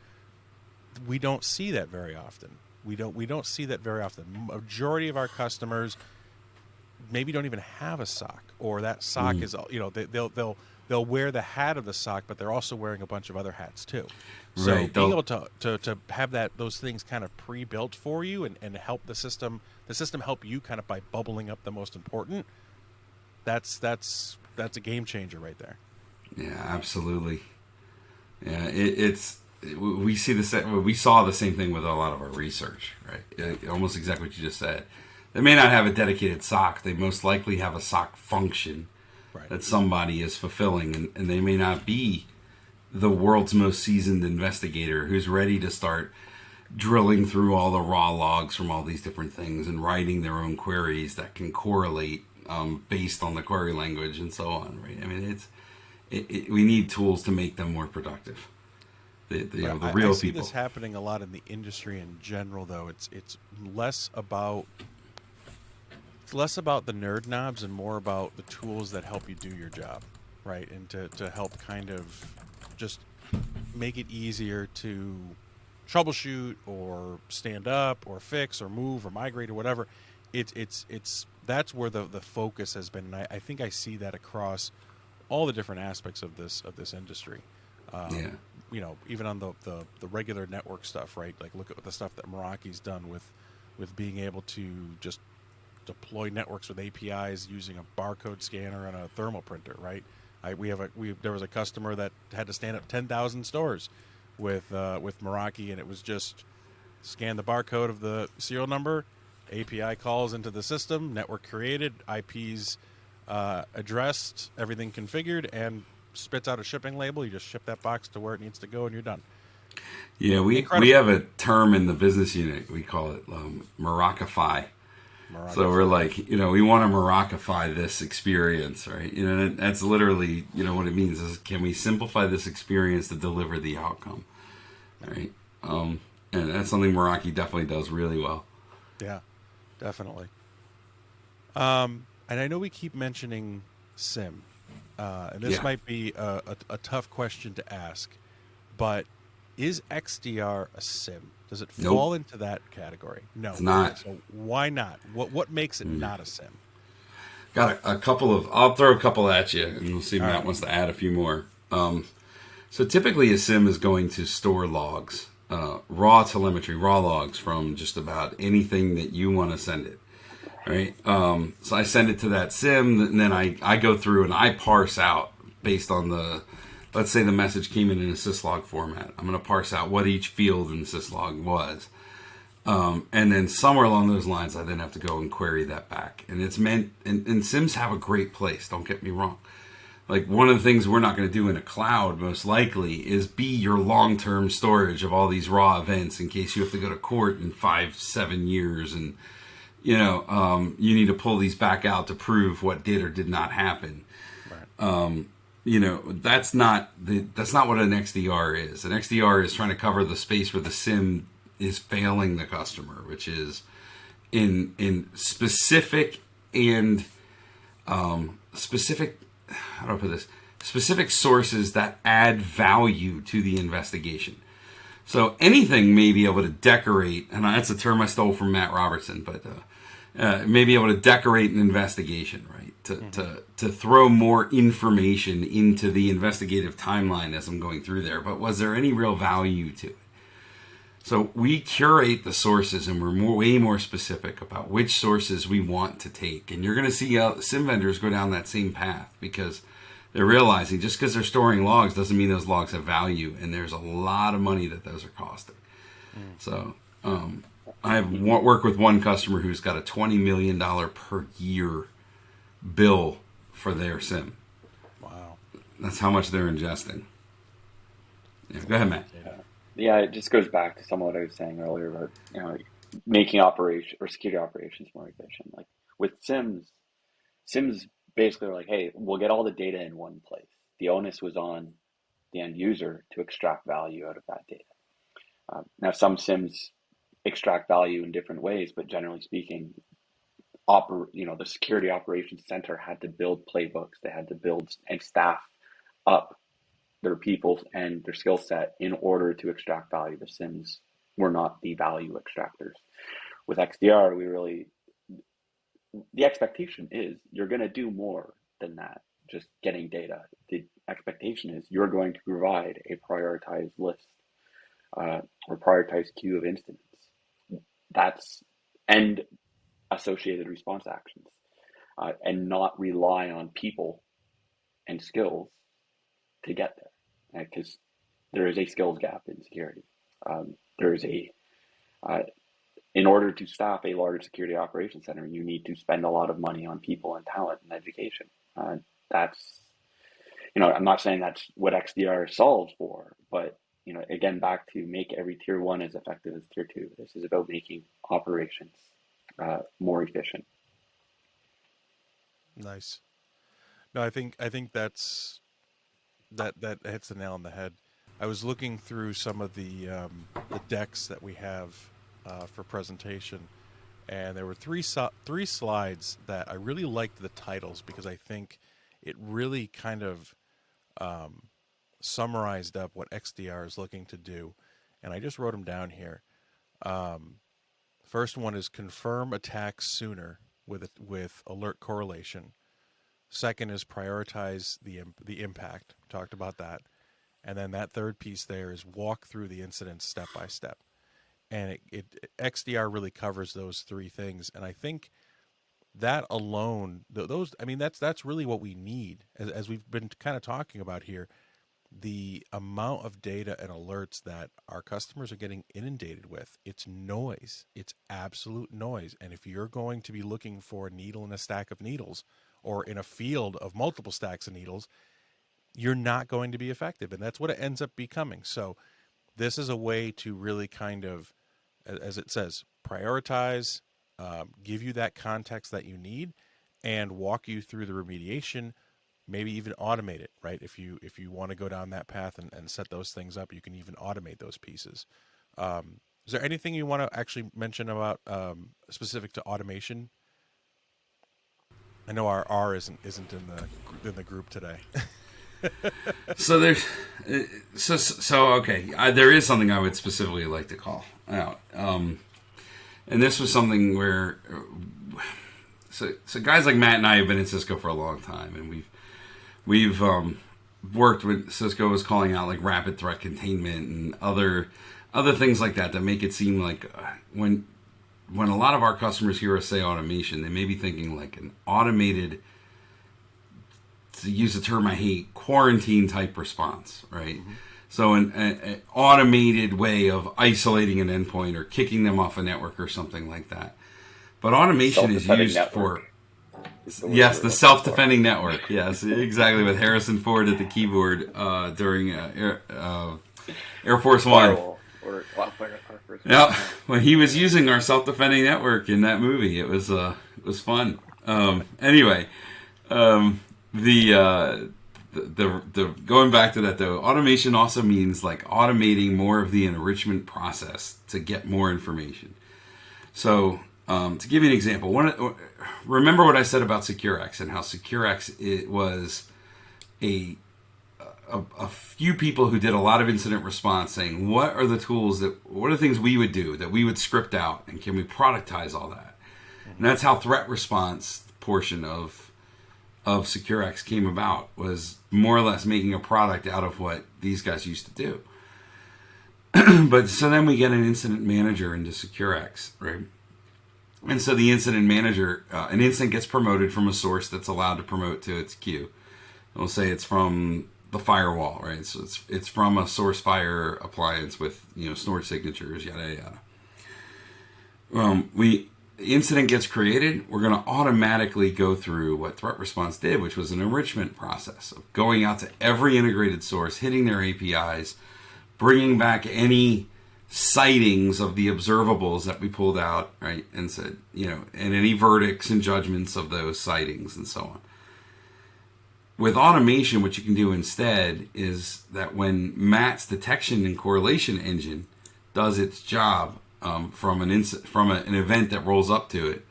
we don't see that very often. We don't see that very often. Majority of our customers maybe don't even have a SOC, or that SOC is they'll wear the hat of the SOC, but they're also wearing a bunch of other hats too. So Right, being able to have those things kind of pre-built for you and help the system help you kind of by bubbling up the most important, that's a game changer right there. Yeah, absolutely. Yeah, we saw the same thing with a lot of our research, right? Almost exactly what you just said. They may not have a dedicated SOC. They most likely have a SOC function that somebody is fulfilling, and they may not be the world's most seasoned investigator who's ready to start drilling through all the raw logs from all these different things and writing their own queries that can correlate based on the query language and so on, right? I mean, we need tools to make them more productive. The real I see people. this happening a lot in the industry in general, though. It's less about It's less about the nerd knobs and more about the tools that help you do your job, right? And to help kind of just make it easier to troubleshoot or stand up or fix or move or migrate or whatever. It's that's where the focus has been, and I think I see that across all the different aspects of this industry. Yeah. You know, even on the regular network stuff, right? Like look at the stuff that Meraki's done with being able to just deploy networks with APIs using a barcode scanner and a thermal printer, right? There was a customer that had to stand up 10,000 stores with Meraki, and it was just scan the barcode of the serial number, API calls into the system, network created, IPs addressed, everything configured, and spits out a shipping label. You just ship that box to where it needs to go, and you're done. Yeah, we have a term in the business unit. We call it Merakify. So we're like, we want to Merakify this experience, right? That's literally, what it means is, can we simplify this experience to deliver the outcome, right? And that's something Meraki definitely does really well. Yeah, definitely. And I know we keep mentioning SIEM, and this might be a tough question to ask, but is XDR a SIEM? Does it fall into that category? No, it's not. So why not? What makes it not a SIEM? Got a couple of. I'll throw a couple at you, and we'll see if Matt wants to add a few more. So typically, a SIEM is going to store logs, raw telemetry, raw logs from just about anything that you want to send it. Right. So I send it to that SIEM, and then I go through and I parse out based on let's say the message came in a syslog format. I'm going to parse out what each field in the syslog was. And then somewhere along those lines, I then have to go and query that back. And it's meant, and SIEMs have a great place, don't get me wrong. Like one of the things we're not going to do in a cloud, most likely, is be your long-term storage of all these raw events in case you have to go to court in 5-7 years. And, you need to pull these back out to prove what did or did not happen. Right. That's not what an XDR is. An XDR is trying to cover the space where the SIEM is failing the customer, which is in specific and specific. How do I put this? Specific sources that add value to the investigation. So anything may be able to decorate, and that's a term I stole from Matt Robertson, but may be able to decorate an investigation, right? To throw more information into the investigative timeline as I'm going through there. But was there any real value to it? So we curate the sources, and we're way more specific about which sources we want to take. And you're going to see SIEM vendors go down that same path because they're realizing just because they're storing logs doesn't mean those logs have value, and there's a lot of money that those are costing. So I have worked with one customer who's got a $20 million per year bill for their SIEM. Wow. That's how much they're ingesting. Yeah, go ahead, Matt. Yeah, it just goes back to some of what I was saying earlier about making operation or security operations more efficient. Like with SIEMs basically are like, hey, we'll get all the data in one place. The onus was on the end user to extract value out of that data. Now, some SIEMs extract value in different ways, but generally speaking, the security operations center had to build playbooks. They had to build and staff up their people and their skill set in order to extract value. The SIEMs were not the value extractors. With XDR, the expectation is you're going to do more than that, just getting data. The expectation is you're going to provide a prioritized list or prioritized queue of incidents. And associated response actions, and not rely on people and skills to get there, because there is a skills gap in security. In order to staff a large security operations center, you need to spend a lot of money on people and talent and education. I'm not saying that's what XDR solves for, but again, back to make every tier 1 as effective as tier 2. This is about making operations more efficient. Nice. No, I think that's that hits the nail on the head. I was looking through some of the decks that we have for presentation, and there were three slides that I really liked the titles because I think it really kind of summarized up what XDR is looking to do, and I just wrote them down here. First one is confirm attacks sooner with alert correlation. Second is prioritize the impact. Talked about that. And then that third piece there is walk through the incidents step by step. And XDR really covers those three things. And I think that alone, that's really what we need. As we've been kind of talking about here, the amount of data and alerts that our customers are getting inundated with, it's noise. It's absolute noise. And if you're going to be looking for a needle in a stack of needles, or in a field of multiple stacks of needles, you're not going to be effective. And that's what it ends up becoming. So this is a way to really kind of, as it says, prioritize, give you that context that you need, and walk you through the remediation, maybe even automate it, right? If you want to go down that path and set those things up, you can even automate those pieces. Is there anything you want to actually mention about specific to automation? I know our R isn't in the group today. So okay. There is something I would specifically like to call out, and this was something where so guys like Matt and I have been in Cisco for a long time, and we've worked with Cisco was calling out like rapid threat containment and other things like that make it seem like when a lot of our customers hear us say automation, they may be thinking like an automated, to use a term I hate, quarantine type response, right? Mm-hmm. So an automated way of isolating an endpoint or kicking them off a network or something like that. But automation is used network. Yes, the self-defending network. Yes, exactly. With Harrison Ford at the keyboard during Air Force One. Yeah, when he was using our self-defending network in that movie, it was fun. Anyway, the going back to that though, automation also means like automating more of the enrichment process to get more information. So to give you an example, remember what I said about SecureX and how SecureX it was a few people who did a lot of incident response saying, what are the things we would do that we would script out, and can we productize all that? And that's how threat response portion of SecureX came about, was more or less making a product out of what these guys used to do. But so then we get an incident manager into SecureX, right? And so the incident manager, an incident gets promoted from a source that's allowed to promote to its queue. We'll say it's from the firewall, right? So it's from a source fire appliance with stored signatures, yada yada. Incident gets created. We're going to automatically go through what threat response did, which was an enrichment process of going out to every integrated source, hitting their APIs, bringing back any sightings of the observables that we pulled out, right? And said, and any verdicts and judgments of those sightings and so on. With automation, what you can do instead is that when Matt's detection and correlation engine does its job from an event that rolls up to it,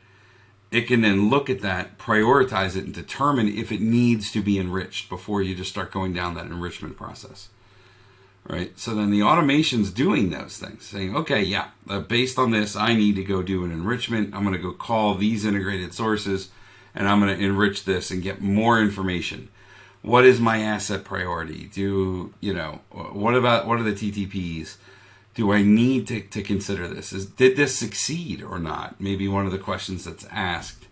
it can then look at that, prioritize it, and determine if it needs to be enriched before you just start going down that enrichment process. Right? So then the automation's doing those things, saying, okay, yeah, based on this, I need to go do an enrichment. I'm going to go call these integrated sources, and I'm going to enrich this and get more information. What is my asset priority? What are the TTPs? Do I need to consider this? Did this succeed or not? Maybe one of the questions that's asked,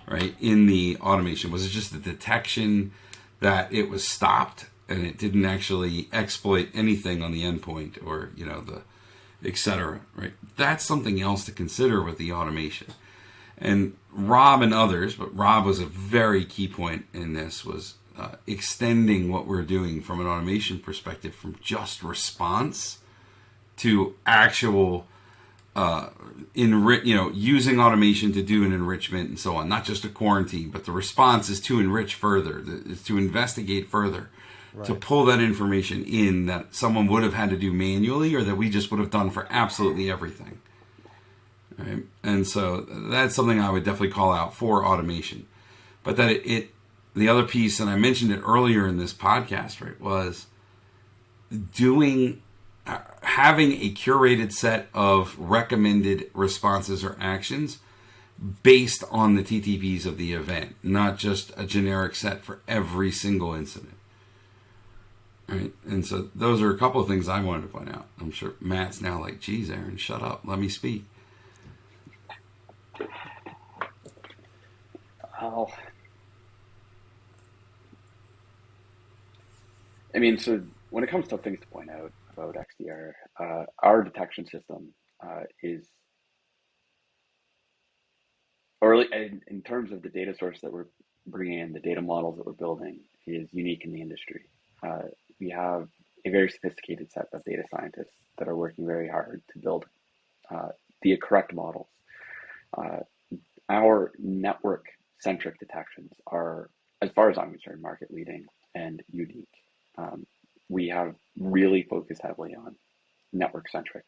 right, in the automation. Was it just the detection that it was stopped and it didn't actually exploit anything on the endpoint, or, the et cetera, right? That's something else to consider with the automation. And Rob and others, but Rob was a very key point in this, was extending what we're doing from an automation perspective from just response to actual using automation to do an enrichment and so on. Not just a quarantine, but the response is to enrich further, is to investigate further, right, to pull that information in that someone would have had to do manually, or that we just would have done for absolutely everything. right? And so that's something I would definitely call out for automation. But that the other piece, and I mentioned it earlier in this podcast, right, was having a curated set of recommended responses or actions based on the TTPs of the event, not just a generic set for every single incident. Right? And so those are a couple of things I wanted to point out. I'm sure Matt's now like, geez, Aaron, shut up. Let me speak. Oh. I mean, so when it comes to things to point out about XDR, our detection system is, or in terms of the data source that we're bringing in, the data models that we're building is unique in the industry. We have a very sophisticated set of data scientists that are working very hard to build the correct models. Our network-centric detections are, as far as I'm concerned, market-leading and unique. We have really focused heavily on network-centric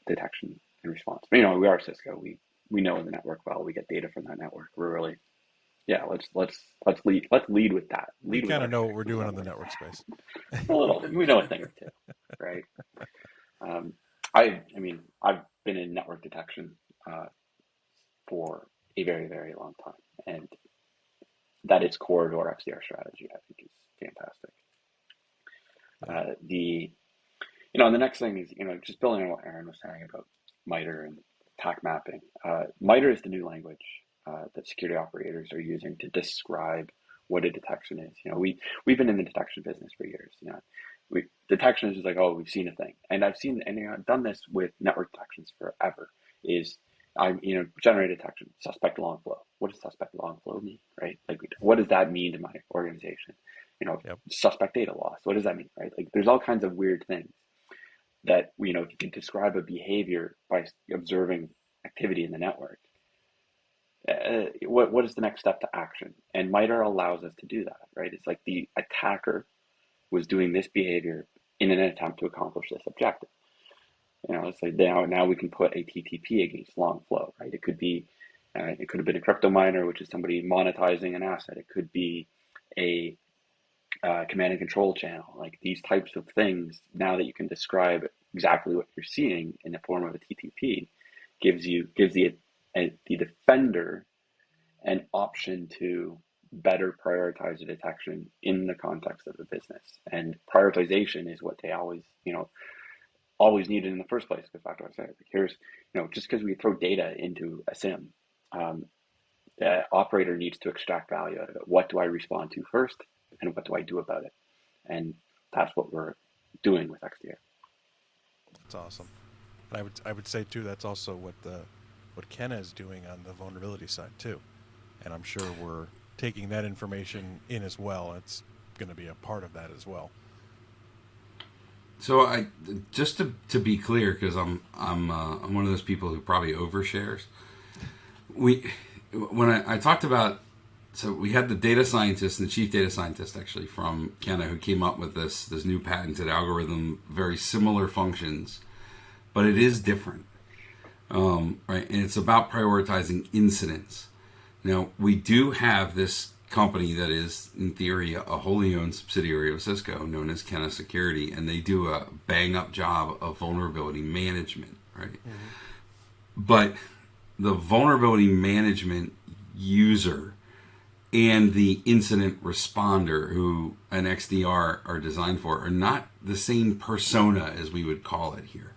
detection and response. You know, we are Cisco. We know the network well. We get data from that network. We're really, let's lead with that. We kind of know what we're doing in the network space. A little. We know a thing or two, right? I mean, I've been in network detection for a very, very long time, and that is core to our XDR strategy. I think is fantastic. And the next thing is, just building on what Aaron was saying about MITRE and attack mapping. MITRE is the new language that security operators are using to describe what a detection is. We've been in the detection business for years. Detection is just like, oh, we've seen a thing, and I've done this with network detections forever. Generate detection, suspect long flow. What does suspect long flow mean, right? Like, what does that mean to my organization? Suspect data loss. What does that mean, right? Like, there's all kinds of weird things that, if you can describe a behavior by observing activity in the network, what is the next step to action? And MITRE allows us to do that, right? It's like the attacker was doing this behavior in an attempt to accomplish this objective. It's like now we can put a TTP against long flow, right? It could have been a crypto miner, which is somebody monetizing an asset. It could be a command and control channel. Like, these types of things, now that you can describe exactly what you're seeing in the form of a TTP, gives the defender an option to better prioritize the detection in the context of the business. And prioritization is what they always needed in the first place. Because back to what I said, here's, just because we throw data into a SIEM, the operator needs to extract value out of it. What do I respond to first, and what do I do about it? And that's what we're doing with XDR. That's awesome. And I would say too, that's also what Kenna is doing on the vulnerability side too. And I'm sure we're taking that information in as well. It's going to be a part of that as well. So just to be clear, because I'm one of those people who probably overshares. When I talked about, so we had the data scientist and the chief data scientist actually from Kenna who came up with this new patented algorithm, very similar functions, but it is different, right? And it's about prioritizing incidents. Now, we do have this company that is, in theory, a wholly owned subsidiary of Cisco known as Kenna Security, and they do a bang-up job of vulnerability management, right? Mm-hmm. But the vulnerability management user and the incident responder, who an XDR are designed for, are not the same persona as we would call it here.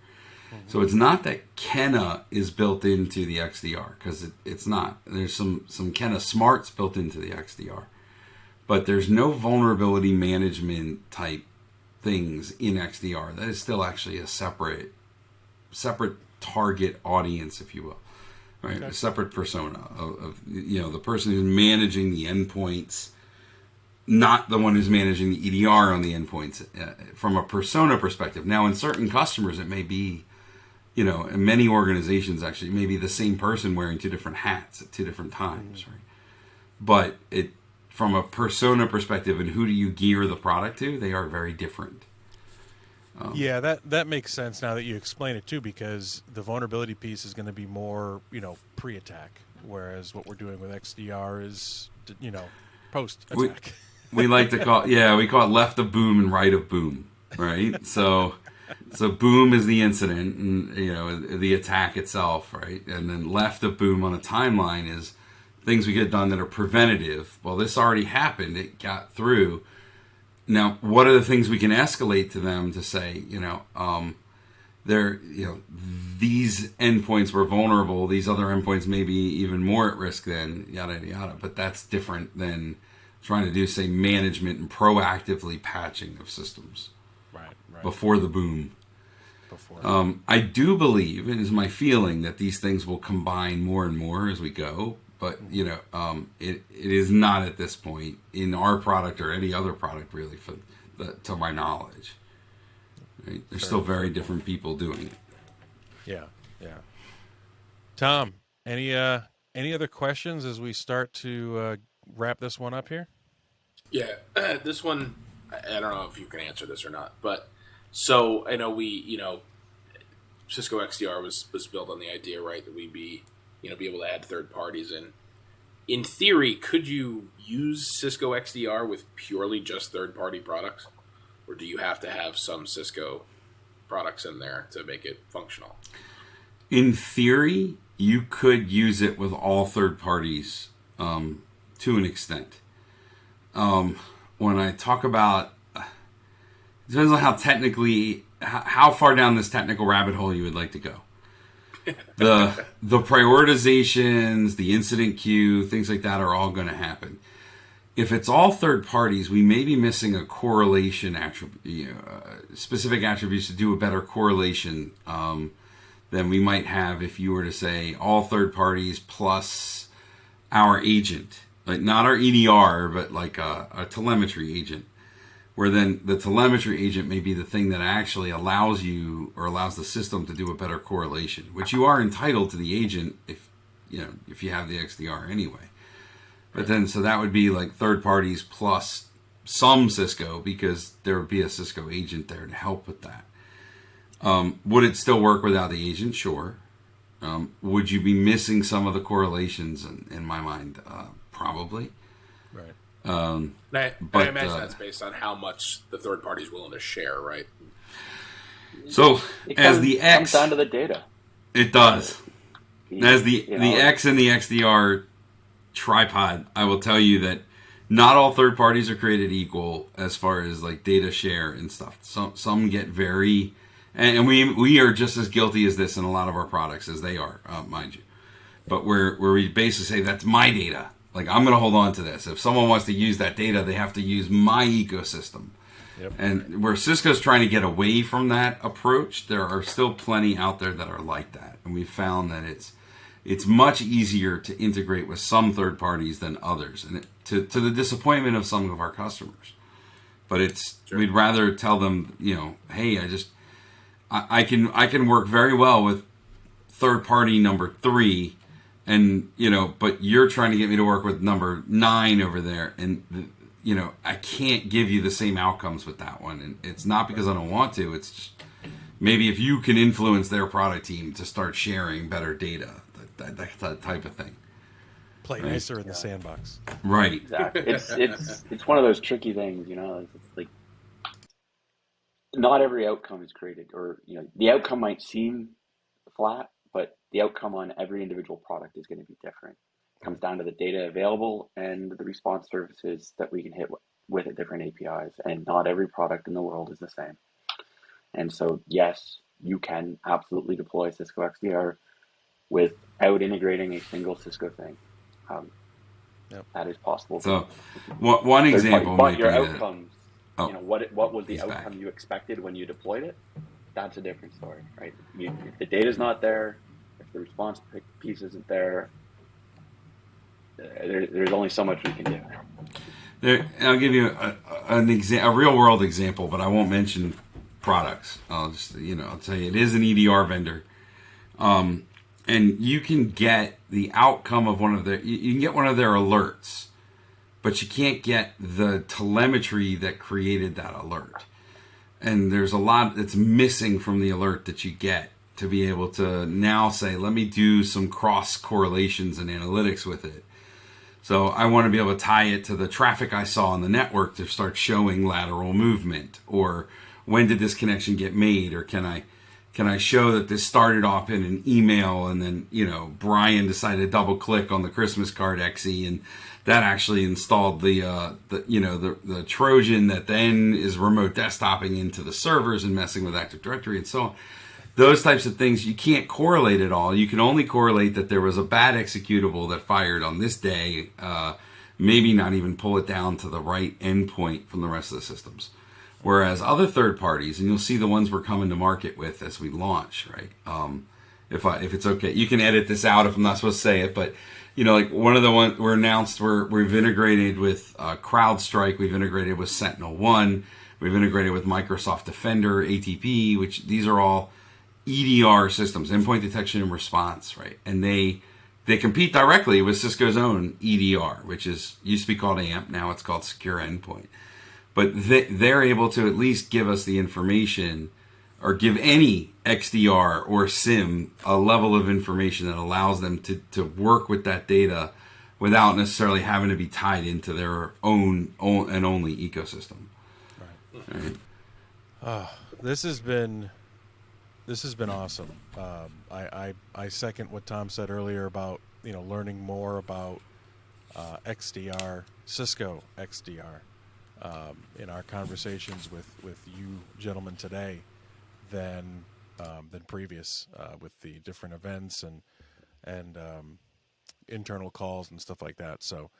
Mm-hmm. So it's not that Kenna is built into the XDR, because it's not. There's some Kenna smarts built into the XDR, but there's no vulnerability management type things in XDR. That is still actually a separate target audience, if you will. Right, okay. A separate persona of the person who's managing the endpoints, not the one who's managing the EDR on the endpoints from a persona perspective. Now, in certain customers, it may be, in many organizations, actually, maybe the same person wearing two different hats at two different times, right? But from a persona perspective and who do you gear the product to, they are very different. Yeah, that makes sense now that you explain it too, because the vulnerability piece is going to be more, pre-attack, whereas what we're doing with XDR is, post-attack. We like to call we call it left of boom and right of boom, right? So boom is the incident and the attack itself, right? And then left of boom on a timeline is things we get done that are preventative. Well, this already happened; it got through. Now, what are the things we can escalate to them to say, these endpoints were vulnerable, these other endpoints may be even more at risk than yada, yada, yada. But that's different than trying to do, say, management and proactively patching of systems before the boom. I do believe, and it is my feeling, that these things will combine more and more as we go. But, it is not at this point in our product or any other product, really, to my knowledge. Right? There's still very different people doing it. Yeah. Tom, any other questions as we start to wrap this one up here? Yeah, this one, I don't know if you can answer this or not, but so I know Cisco XDR was built on the idea, right, that we'd be able to add third parties in. In theory, could you use Cisco XDR with purely just third-party products? Or do you have to have some Cisco products in there to make it functional? In theory, you could use it with all third parties to an extent. When I talk about, it depends on how far down this technical rabbit hole you would like to go. The prioritizations, the incident queue, things like that are all going to happen. If it's all third parties, we may be missing a correlation attribute, specific attributes to do a better correlation than we might have if you were to say all third parties plus our agent, like not our EDR, but like a telemetry agent. Where then the telemetry agent may be the thing that actually allows you or allows the system to do a better correlation, which you are entitled to the agent if you have the XDR anyway. But then, so that would be like third parties plus some Cisco, because there would be a Cisco agent there to help with that. Would it still work without the agent? Sure. Would you be missing some of the correlations in my mind? Probably. Right. I imagine that's based on how much the third party is willing to share, right? So it comes down to the data. It does. As the X and the XDR tripod, I will tell you that not all third parties are created equal as far as like data share and stuff. Some get very, and we are just as guilty as this in a lot of our products as they are, mind you. But where we basically say that's my data. Like, I'm going to hold on to this. If someone wants to use that data, they have to use my ecosystem. Yep. And where Cisco's trying to get away from that approach, there are still plenty out there that are like that. And we found that it's much easier to integrate with some third parties than others, and to the disappointment of some of our customers. But we'd rather tell them, hey, I can work very well with third party number 3. And, but you're trying to get me to work with number 9 over there. And, I can't give you the same outcomes with that one. And it's not because I don't want to. It's just maybe if you can influence their product team to start sharing better data, that type of thing. Play nicer in the sandbox. Right. Exactly. It's one of those tricky things, It's like not every outcome is created, or, the outcome might seem flat, but the outcome on every individual product is going to be different. It comes down to the data available and the response services that we can hit with at different APIs. And not every product in the world is the same. And so, yes, you can absolutely deploy Cisco XDR without integrating a single Cisco thing. That is possible. So, one example might be your outcomes. What was the outcome you expected when you deployed it? That's a different story, right? If the data's not there, if the response piece isn't there, there's only so much we can do. I'll give you a real world example, but I won't mention products. I'll just I'll tell you it is an EDR vendor, and you can get the outcome of you can get one of their alerts, but you can't get the telemetry that created that alert. And there's a lot that's missing from the alert that you get to be able to now say, let me do some cross correlations and analytics with it. So I want to be able to tie it to the traffic I saw on the network to start showing lateral movement, or when did this connection get made, or can I show that this started off in an email and then, Bryan decided to double click on the Christmas card XE and that actually installed the Trojan that then is remote desktoping into the servers and messing with Active Directory and so on. Those types of things, you can't correlate at all. You can only correlate that there was a bad executable that fired on this day, maybe not even pull it down to the right endpoint from the rest of the systems. Whereas other third parties, and you'll see the ones we're coming to market with as we launch, right? If it's okay, you can edit this out if I'm not supposed to say it, but like one of the ones we're announced, we've integrated with CrowdStrike, we've integrated with SentinelOne, we've integrated with Microsoft Defender, ATP, which these are all EDR systems, endpoint detection and response, right? And they compete directly with Cisco's own EDR, which used to be called AMP, now it's called Secure Endpoint. But they're able to at least give us the information, or give any XDR or SIEM a level of information that allows them to work with that data without necessarily having to be tied into their own and only ecosystem. Right. This has been awesome. I second what Tom said earlier about learning more about XDR, Cisco XDR, in our conversations with you gentlemen today than previous, with the different events and internal calls and stuff like that. So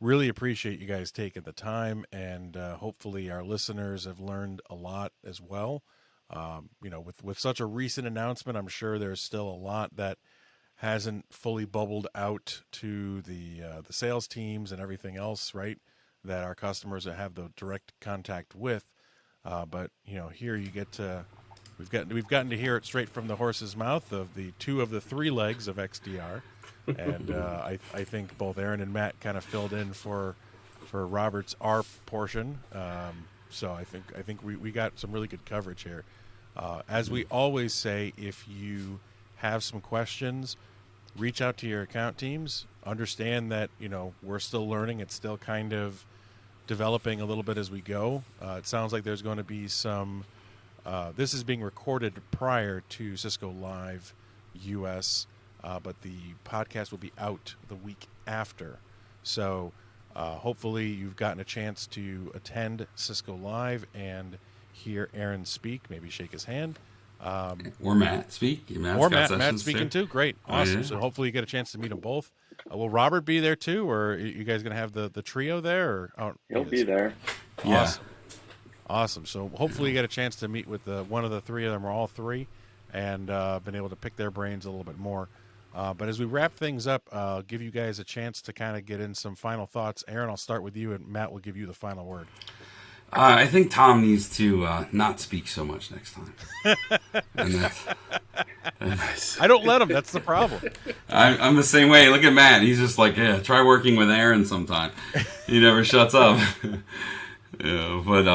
really appreciate you guys taking the time, and hopefully our listeners have learned a lot as well. With such a recent announcement, I'm sure there's still a lot that hasn't fully bubbled out to the sales teams and everything else, right? That our customers have the direct contact with. But here you get to, we've gotten to hear it straight from the horse's mouth of the two of the three legs of XDR, and I think both Aaron and Matt kind of filled in for Robert's R portion. So I think we got some really good coverage here. As we always say, if you have some questions, reach out to your account teams. Understand that we're still learning; it's still kind of developing a little bit as we go. It sounds like there's going to be some. This is being recorded prior to Cisco Live US, but the podcast will be out the week after. So hopefully you've gotten a chance to attend Cisco Live and hear Aaron speak, maybe shake his hand. Or Matt speak. Matt speaking too. Great. Awesome. Oh, yeah. So hopefully you get a chance to meet them both. Will Robert be there too, or are you guys going to have the trio there? Or He'll be there. Awesome. Yeah. Awesome. So hopefully you get a chance to meet with one of the three of them, or all three, and been able to pick their brains a little bit more. But as we wrap things up, I'll give you guys a chance to kind of get in some final thoughts. Aaron, I'll start with you, and Matt will give you the final word. I think Tom needs to not speak so much next time. I don't let him. That's the problem. I'm the same way. Look at Matt. He's just like, yeah, try working with Aaron sometime. He never shuts up. But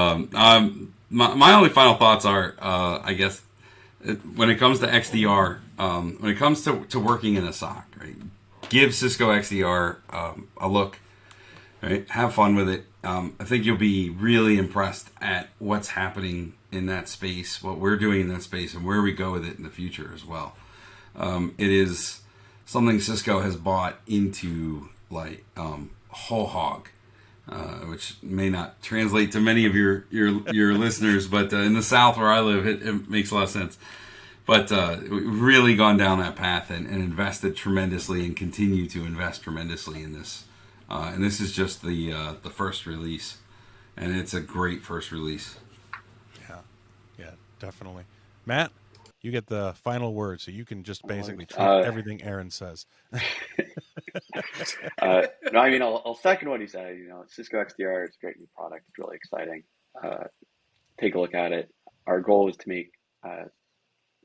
my only final thoughts are, I guess, when it comes to XDR, when it comes to working in a SOC, right? Give Cisco XDR a look. Right? Have fun with it. I think you'll be really impressed at what's happening in that space, what we're doing in that space, and where we go with it in the future as well. It is something Cisco has bought into, like whole hog, which may not translate to many of your listeners, but in the South where I live, it makes a lot of sense. But we've really gone down that path and invested tremendously and continue to invest tremendously in this. And this is just the first release, and it's a great first release. Yeah, definitely. Matt, you get the final word, so you can just basically treat everything Aaron says. No, I mean, I'll second what he said. Cisco XDR is a great new product. It's really exciting. Take a look at it. Our goal is to make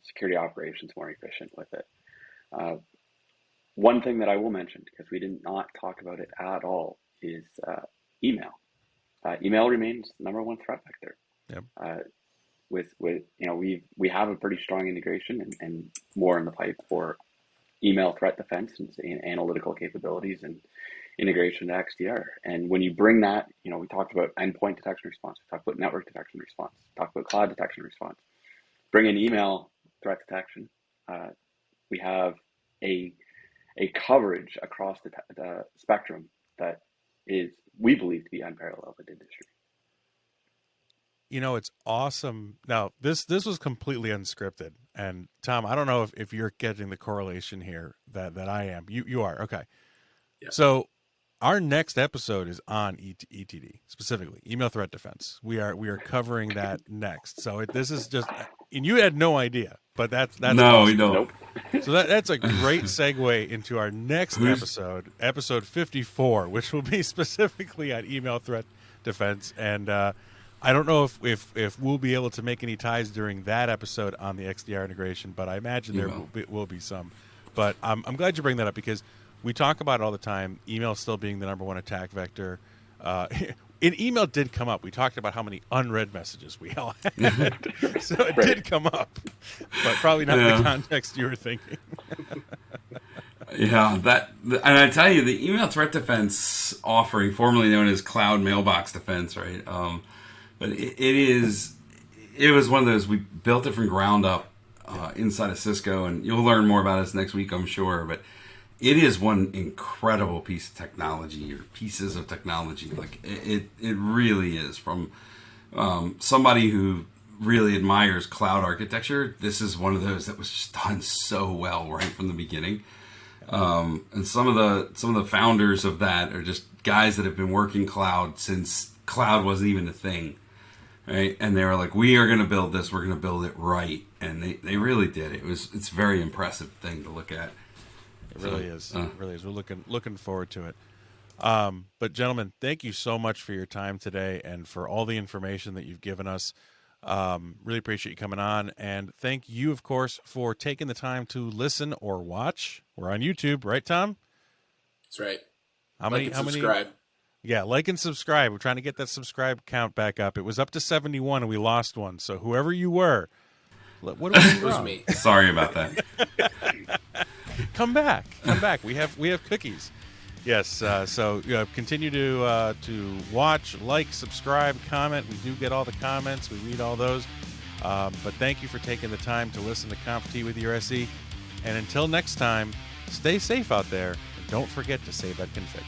security operations more efficient with it. One thing that I will mention, because we did not talk about it at all, is email. Email remains the number one threat vector. Yep. with we have a pretty strong integration and more in the pipe for email threat defense and analytical capabilities and integration to XDR. And when you bring that, we talked about endpoint detection response, we talked about network detection response, we talked about cloud detection response. Bring in email threat detection. We have a coverage across the spectrum that is, we believe, to be unparalleled in the industry. It's awesome. Now, this was completely unscripted. And Tom, I don't know if you're getting the correlation here that I am. You are. Okay. Yeah. So our next episode is on ETD, specifically email threat defense. We are covering that next. So this is just, and you had no idea, but that's no, awesome. we don't. Nope. So that's a great segue into our next episode 54, which will be specifically on email threat defense. And I don't know if we'll be able to make any ties during that episode on the XDR integration, but I imagine there will be some. But I'm glad you bring that up, because we talk about it all the time, email still being the number one attack vector. And email did come up. We talked about how many unread messages we all had. So it did come up, but probably not in the context you were thinking. Yeah, and I tell you, the email threat defense offering, formerly known as cloud mailbox defense, right? But it was one of those, we built it from ground up inside of Cisco, and you'll learn more about us next week, I'm sure. But it is one incredible piece of technology, or pieces of technology. Like it really is. From somebody who really admires cloud architecture, this is one of those that was just done so well right from the beginning. And some of the founders of that are just guys that have been working cloud since cloud wasn't even a thing, right? And they were like, "We are going to build this. We're going to build it right," and they really did. It's a very impressive thing to look at. It really is. It really is. We're looking forward to it. But gentlemen, thank you so much for your time today and for all the information that you've given us. Really appreciate you coming on, and thank you, of course, for taking the time to listen or watch. We're on YouTube, right, Tom? That's right. How many? Subscribe. Yeah, like and subscribe. We're trying to get that subscribe count back up. It was up to 71, and we lost one. So whoever you were, what are we doing wrong? Me. Sorry about that. Come back. We have cookies. Yes. So continue to watch, like, subscribe, comment. We do get all the comments. We read all those. But thank you for taking the time to listen to Conf T with your SE. And until next time, stay safe out there, and don't forget to save that config.